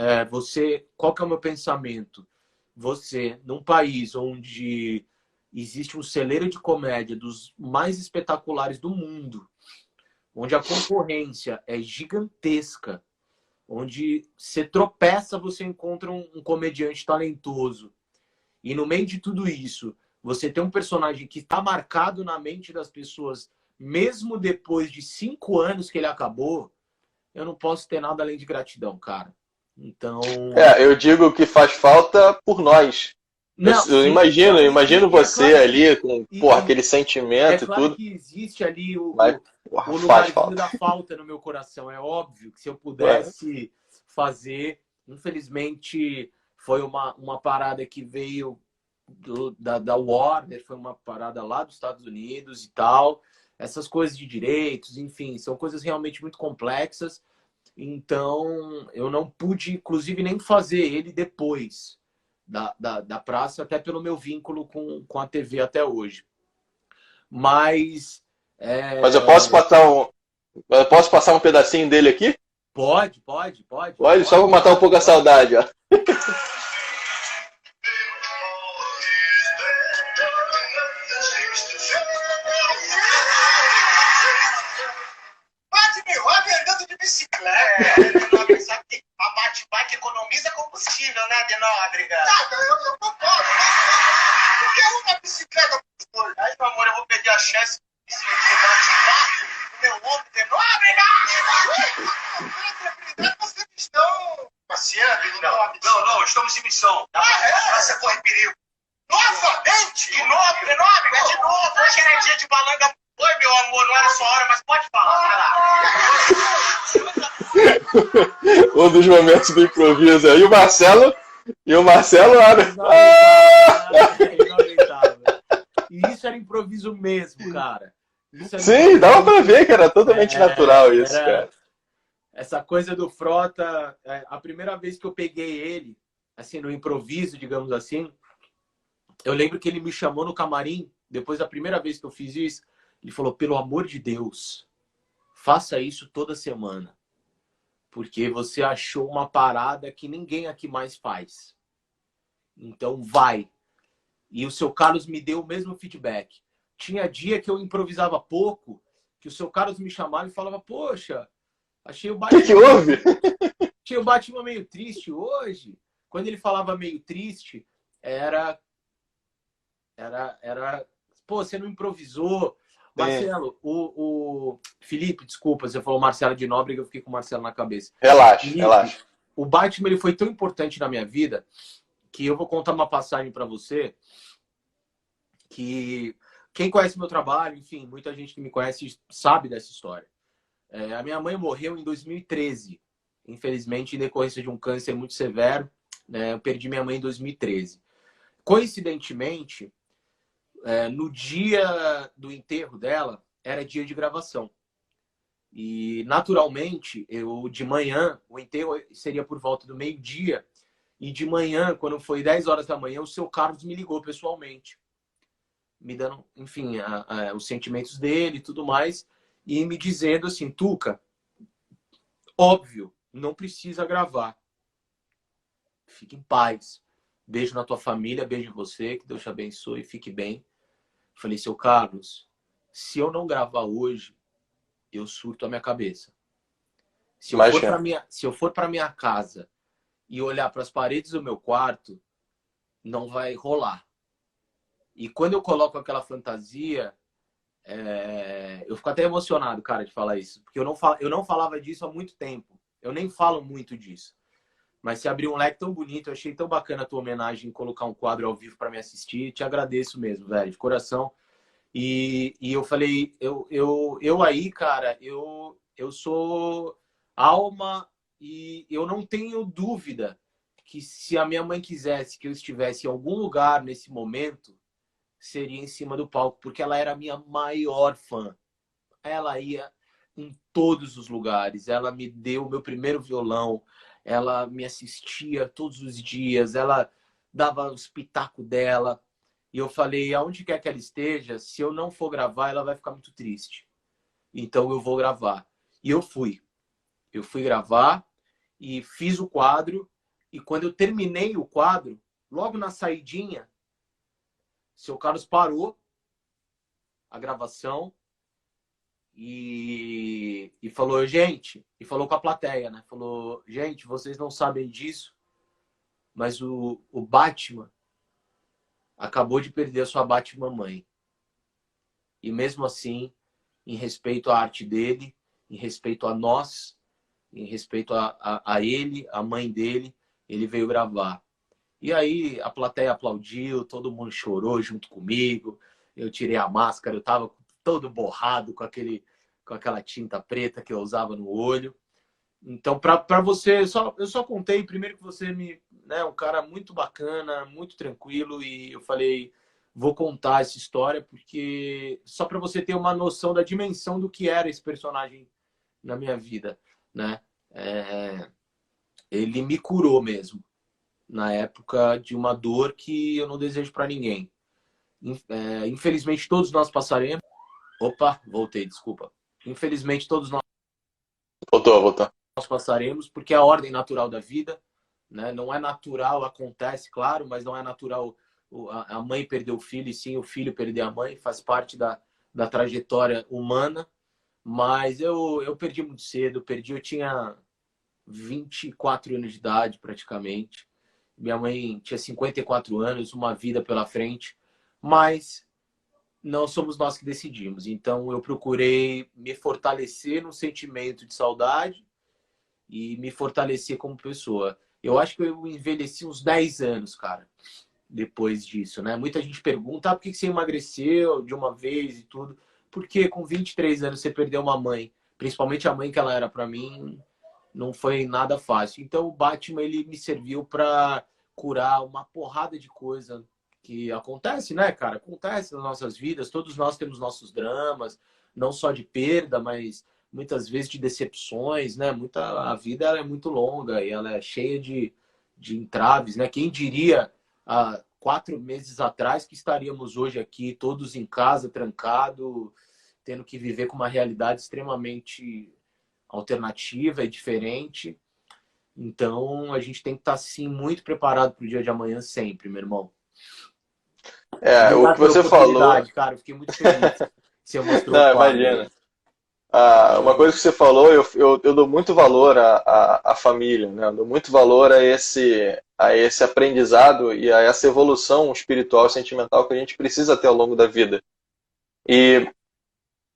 qual que é o meu pensamento? Você, num país onde existe um celeiro de comédia dos mais espetaculares do mundo, onde a concorrência é gigantesca, onde você tropeça, você encontra um comediante talentoso. E no meio de tudo isso, você tem um personagem que está marcado na mente das pessoas, mesmo depois de 5 anos que ele acabou, eu não posso ter nada além de gratidão, cara. Então... eu digo que faz falta por nós. Não, Eu sim, imagino você claro, ali com aquele sentimento e claro tudo. que existe ali Mas o faz lugarzinho falta. da falta no meu coração. É óbvio que se eu pudesse fazer, infelizmente foi uma parada que veio da Warner, foi uma parada lá dos Estados Unidos e tal. Essas coisas de direitos, enfim, são coisas realmente muito complexas. Então, eu não pude, inclusive, nem fazer ele depois da praça, até pelo meu vínculo com a TV até hoje. Mas... Mas eu posso passar um pedacinho dele aqui? Pode. Olha, só vou matar um pouco a saudade, ó. Andando de bicicleta. Sabe que a bate-bike economiza combustível, né, de Nóbrega? Eu concordo. Porque uma bicicleta por dois. Aí, meu amor, eu vou perder a chance de sentir bate-bike no meu ombro de Nóbrega. Vocês estão passeando? Não, estamos em missão. Você corre perigo. Novamente? De novo? De novo. Hoje era dia de balanga. Oi, meu amor, não era sua hora, mas pode falar. Um dos momentos do improviso. E o Marcelo era... Inaumentável. E isso era improviso mesmo, cara. Sim, dava pra ver que era totalmente natural isso, cara. Essa coisa do Frota, a primeira vez que eu peguei ele, assim, no improviso, digamos assim, eu lembro que ele me chamou no camarim, depois da primeira vez que eu fiz isso, ele falou, pelo amor de Deus, faça isso toda semana. Porque você achou uma parada que ninguém aqui mais faz. Então vai. E o seu Carlos me deu o mesmo feedback. Tinha dia que eu improvisava pouco, que o seu Carlos me chamava e falava, poxa, achei o O que Batman, houve? achei o Batman meio triste hoje. Quando ele falava meio triste, era, pô, você não improvisou. Sim. Marcelo, o Felipe, desculpa, você falou Marcelo de Nóbrega, eu fiquei com o Marcelo na cabeça. Relaxa, Felipe, relaxa. o Batman ele foi tão importante na minha vida que eu vou contar uma passagem para você que quem conhece meu trabalho, enfim, muita gente que me conhece sabe dessa história. A minha mãe morreu em 2013, infelizmente, em decorrência de um câncer muito severo. Né? Eu perdi minha mãe em 2013. Coincidentemente, no dia do enterro dela, era dia de gravação. E, naturalmente, eu de manhã, o enterro seria por volta do meio-dia, e de manhã, quando foi 10 horas da manhã, o seu Carlos me ligou pessoalmente, me dando, enfim, os sentimentos dele e tudo mais, e me dizendo assim, Tuca, óbvio, não precisa gravar. Fique em paz. Beijo na tua família, beijo em você, que Deus te abençoe, fique bem. Falei, seu Carlos, se eu não gravar hoje, eu surto a minha cabeça. Se Imagina. eu for para minha casa e olhar para as paredes do meu quarto, não vai rolar. E quando eu coloco aquela fantasia, eu fico até emocionado, cara, de falar isso. Porque eu não falava disso há muito tempo. Eu nem falo muito disso. Mas se abriu um leque tão bonito, eu achei tão bacana a tua homenagem, colocar um quadro ao vivo para me assistir. Te agradeço mesmo, velho, de coração. E eu falei, eu aí, cara, eu sou alma e eu não tenho dúvida que se a minha mãe quisesse que eu estivesse em algum lugar nesse momento, seria em cima do palco, porque ela era a minha maior fã. Ela ia em todos os lugares, ela me deu o meu primeiro violão, ela me assistia todos os dias, ela dava os pitacos dela. E eu falei, aonde quer que ela esteja, se eu não for gravar, ela vai ficar muito triste. Então eu vou gravar. E eu fui. Eu fui gravar e fiz o quadro. E quando eu terminei o quadro, logo na saidinha, o seu Carlos parou a gravação e falou, gente, e falou com a plateia, né? Falou, gente, vocês não sabem disso, mas o Batman acabou de perder a sua Batmamãe. E mesmo assim, em respeito à arte dele, em respeito a nós, em respeito a ele, a mãe dele, ele veio gravar. E aí a plateia aplaudiu, todo mundo chorou junto comigo. Eu tirei a máscara, eu estava todo borrado com aquela tinta preta que eu usava no olho. Então, para você, eu só contei primeiro que você né, um cara muito bacana, muito tranquilo, e eu falei, vou contar essa história porque só para você ter uma noção da dimensão do que era esse personagem na minha vida, né? Ele me curou mesmo na época de uma dor que eu não desejo para ninguém. Infelizmente todos nós passaremos. Opa, voltei, desculpa. Infelizmente todos nós Voltou. passaremos, porque é a ordem natural da vida, né? Não é natural, acontece, claro, mas não é natural a mãe perder o filho, e sim o filho perder a mãe, faz parte da trajetória humana. Mas eu perdi muito cedo, eu tinha 24 anos de idade praticamente. Minha mãe tinha 54 anos, uma vida pela frente, mas não somos nós que decidimos. Então eu procurei me fortalecer no sentimento de saudade e me fortalecer como pessoa. Eu acho que eu envelheci uns 10 anos, cara, depois disso, né? Muita gente pergunta, por que você emagreceu de uma vez e tudo? Porque com 23 anos você perdeu uma mãe, principalmente a mãe que ela era para mim, não foi nada fácil. Então o Batman, ele me serviu para curar uma porrada de coisa que acontece, né, cara? Acontece nas nossas vidas, todos nós temos nossos dramas, não só de perda, mas muitas vezes de decepções, né? A vida ela é muito longa e ela é cheia de entraves, né? Quem diria há 4 meses atrás que estaríamos hoje aqui todos em casa, trancado, tendo que viver com uma realidade extremamente alternativa e diferente. Então a gente tem que estar sim muito preparado para o dia de amanhã sempre, meu irmão. O que Obrigado pela você falou. oportunidade, cara. Eu fiquei muito feliz que você mostrou o Não, quadro aí. imagina. Uma coisa que você falou, eu dou muito valor à família, né? Eu dou muito valor a esse aprendizado e a essa evolução espiritual e sentimental que a gente precisa ter ao longo da vida. E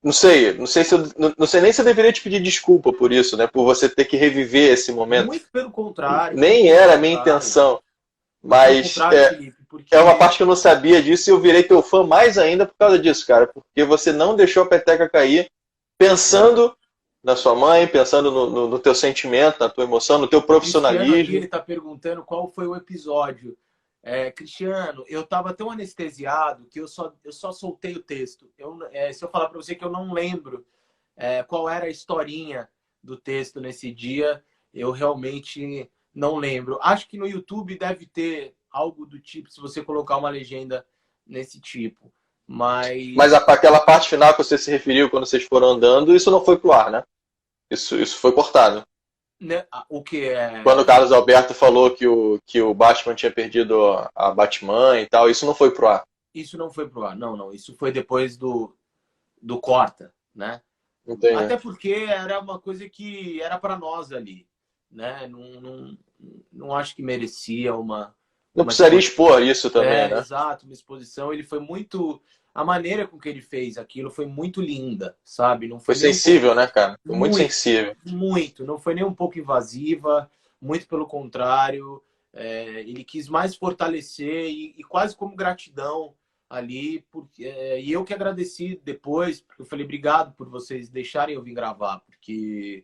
não sei se não sei nem se eu deveria te pedir desculpa por isso, né? Por você ter que reviver esse momento. Muito pelo contrário, muito Nem pelo era a minha contrário. intenção, Muito pelo mas contrário, Felipe, é uma porque parte que eu não sabia disso e eu virei teu fã mais ainda por causa disso, cara. Porque você não deixou a peteca cair pensando na sua mãe, pensando no teu sentimento, na tua emoção, no teu o Cristiano aqui, ele profissionalismo. está perguntando qual foi o episódio. Cristiano, eu estava tão anestesiado que eu só soltei o texto. Se eu falar para você que eu não lembro qual era a historinha do texto nesse dia, eu realmente não lembro. Acho que no YouTube deve ter algo do tipo, se você colocar uma legenda nesse tipo. Mas Mas, aquela parte final que você se referiu quando vocês foram andando, isso não foi pro ar, né? Isso foi cortado. né, o que Quando o é. Carlos Alberto falou que o Batman tinha perdido a Batman e tal, isso não foi pro ar. Isso não foi pro ar. Não, não. Isso foi depois do corta, né? Entendi. Até porque era uma coisa que era para nós ali, né? Não acho que merecia Não uma precisaria exposição. expor isso também, né? Exato, uma exposição. Ele foi muito. A maneira com que ele fez aquilo foi muito linda, sabe? Não Foi foi nem um pouco. sensível, né, cara? Foi muito Muito, sensível. muito. Não foi nem um pouco invasiva, muito pelo contrário. Ele quis mais fortalecer e quase como gratidão ali. E eu que agradeci depois, porque eu falei obrigado por vocês deixarem eu vir gravar, porque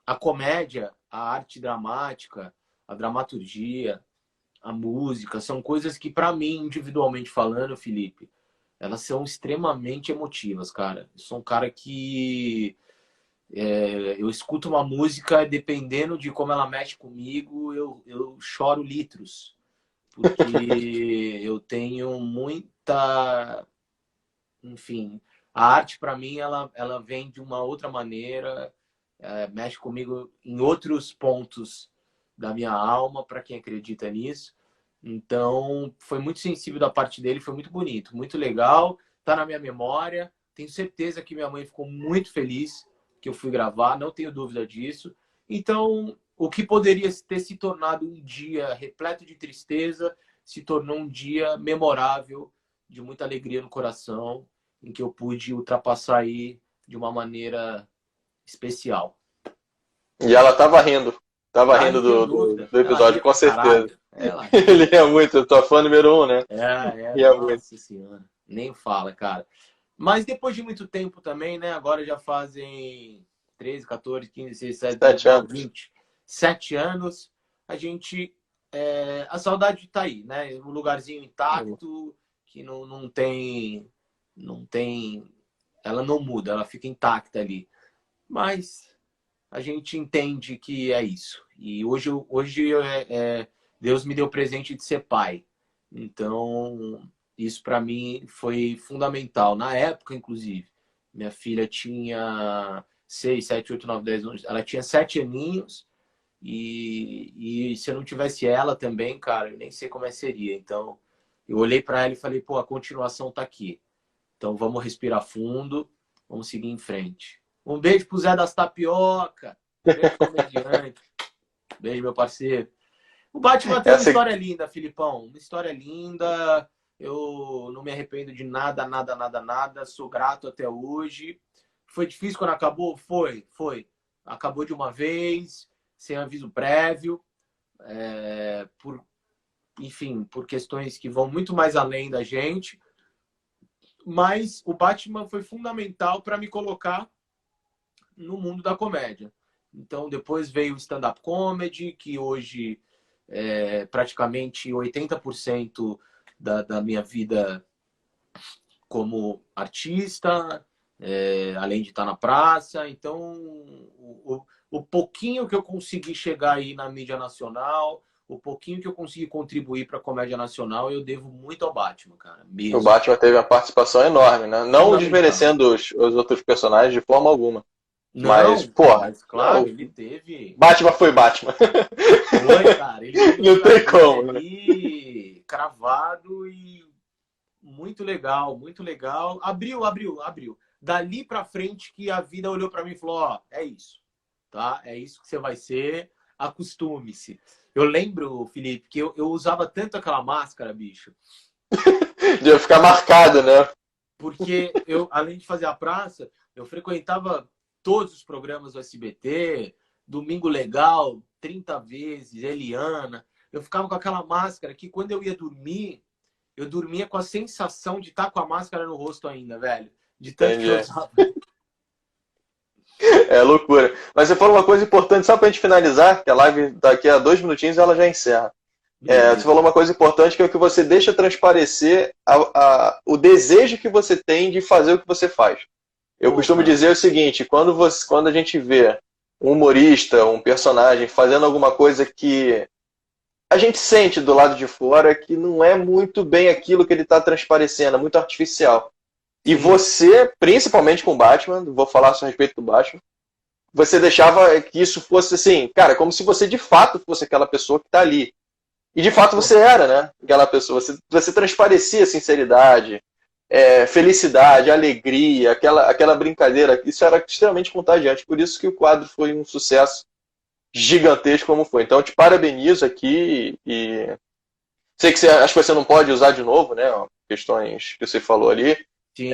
a comédia, a arte dramática, a dramaturgia, a música, são coisas que, para mim, individualmente falando, Felipe, elas são extremamente emotivas, cara. Eu sou um cara que eu escuto uma música, dependendo de como ela mexe comigo, eu choro litros. Porque eu tenho muita. Enfim, a arte, para mim, ela vem de uma outra maneira, mexe comigo em outros pontos da minha alma, para quem acredita nisso. Então, foi muito sensível da parte dele, foi muito bonito, muito legal, tá na minha memória. Tenho certeza que minha mãe ficou muito feliz que eu fui gravar, não tenho dúvida disso. Então, o que poderia ter se tornado um dia repleto de tristeza, se tornou um dia memorável, de muita alegria no coração, em que eu pude ultrapassar aí de uma maneira especial. E ela tava Ah, rindo não tenho do dúvida. Ela episódio, ria com pra certeza. caralho. Ela ria. Ele é muito, tua fã número 1, né? Ria muito. Nossa senhora. Nem fala, cara. Mas depois de muito tempo também, né? Agora já fazem 13, 14, 15, 16, 17, 7 19, anos. 20, 7 anos. A gente. A saudade tá aí, né? Um lugarzinho intacto, que não tem. Não tem. Ela não muda, ela fica intacta ali. Mas a gente entende que é isso. E hoje Deus me deu o presente de ser pai. Então, isso para mim foi fundamental. Na época, inclusive, minha filha tinha 6, 7, 8, 9, 10, 11. Ela tinha 7 aninhos. E se eu não tivesse ela também, cara, eu nem sei como seria. Então, eu olhei para ela e falei, pô, a continuação tá aqui. Então, vamos respirar fundo, vamos seguir em frente. Um beijo pro Zé das Tapioca. Grande comediante. Beijo, meu parceiro. O Batman tem uma história linda, Filipão. Uma história linda. Eu não me arrependo de nada, nada, nada, nada. Sou grato até hoje. Foi difícil quando acabou? Foi. Acabou de uma vez, sem aviso prévio. Enfim, por questões que vão muito mais além da gente. Mas o Batman foi fundamental para me colocar no mundo da comédia. Então, depois veio o stand-up comedy, que hoje é praticamente 80% da minha vida como artista, além de estar na praça. Então, o pouquinho que eu consegui chegar aí na mídia nacional, o pouquinho que eu consegui contribuir para a comédia nacional, eu devo muito ao Batman, cara. Mesmo. O Batman teve uma participação enorme, né? Não desmerecendo os outros personagens de forma alguma. Mas, Não, porra, mas claro, ele teve. Batman foi Batman. Foi, cara. Ele teve Não um tem trabalho como, né? ali cravado e muito legal, muito legal. Abriu. Dali pra frente que a vida olhou pra mim e falou: ó, é isso, tá? É isso que você vai ser, acostume-se. Eu lembro, Felipe, que eu usava tanto aquela máscara, bicho, De eu ficar marcado, né? porque eu, além de fazer a praça, eu frequentava todos os programas do SBT, Domingo Legal, 30 vezes, Eliana. Eu ficava com aquela máscara que quando eu ia dormir, eu dormia com a sensação de estar com a máscara no rosto ainda, velho. De tanto que eu Entendi. usava. É loucura. Mas você falou uma coisa importante, só pra gente finalizar, que a live daqui a 2 minutinhos ela já encerra. Você Beleza. falou uma coisa importante, que é o que você deixa transparecer o desejo que você tem de fazer o que você faz. Eu Pô, costumo cara. dizer o seguinte, quando a gente vê um humorista, um personagem fazendo alguma coisa que a gente sente do lado de fora que não é muito bem aquilo que ele está transparecendo, é muito artificial. E Sim. você, principalmente com o Batman, vou falar só a respeito do Batman, você deixava que isso fosse assim, cara, como se você de fato fosse aquela pessoa que está ali. E de fato Pô, você era, né? Aquela pessoa. Você transparecia sinceridade, felicidade, alegria, aquela brincadeira. Isso era extremamente contagiante. Por isso que o quadro foi um sucesso gigantesco como foi. Então, eu te parabenizo aqui e sei que acho que você não pode usar de novo, né? Questões que você falou ali, sim.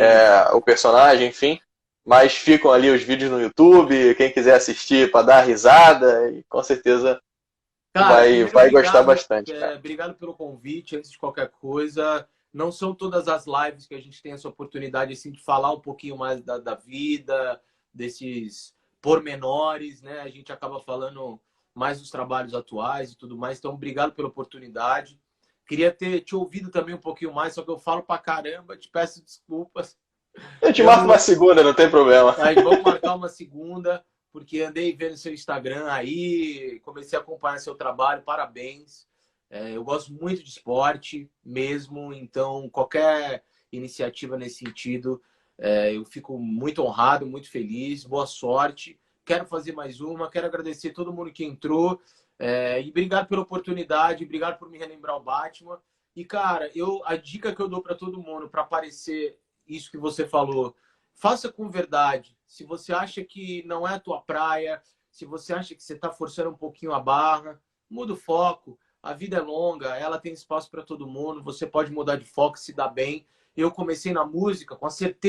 o personagem, enfim. Mas ficam ali os vídeos no YouTube, quem quiser assistir para dar risada, e com certeza Cara, primeiro, vai gostar obrigado, bastante, cara. obrigado pelo convite, antes de qualquer coisa. Não são todas as lives que a gente tem essa oportunidade assim, de falar um pouquinho mais da vida, desses pormenores, né? A gente acaba falando mais dos trabalhos atuais e tudo mais. Então, obrigado pela oportunidade. Queria ter te ouvido também um pouquinho mais, só que eu falo pra caramba, te peço desculpas. Eu te Eu marco uma não, segunda, não tem problema. Aí vamos marcar uma segunda, porque andei vendo seu Instagram aí, comecei a acompanhar seu trabalho, parabéns. Eu gosto muito de esporte mesmo, então qualquer iniciativa nesse sentido, eu fico muito honrado, muito feliz, boa sorte. Quero fazer mais uma, quero agradecer todo mundo que entrou, e obrigado pela oportunidade, obrigado por me relembrar o Batman. E, cara, a dica que eu dou para todo mundo, para aparecer isso que você falou, faça com verdade. Se você acha que não é a tua praia, se você acha que você está forçando um pouquinho a barra, muda o foco. A vida é longa, ela tem espaço para todo mundo. Você pode mudar de foco, se dar bem. Eu comecei na música com a certeza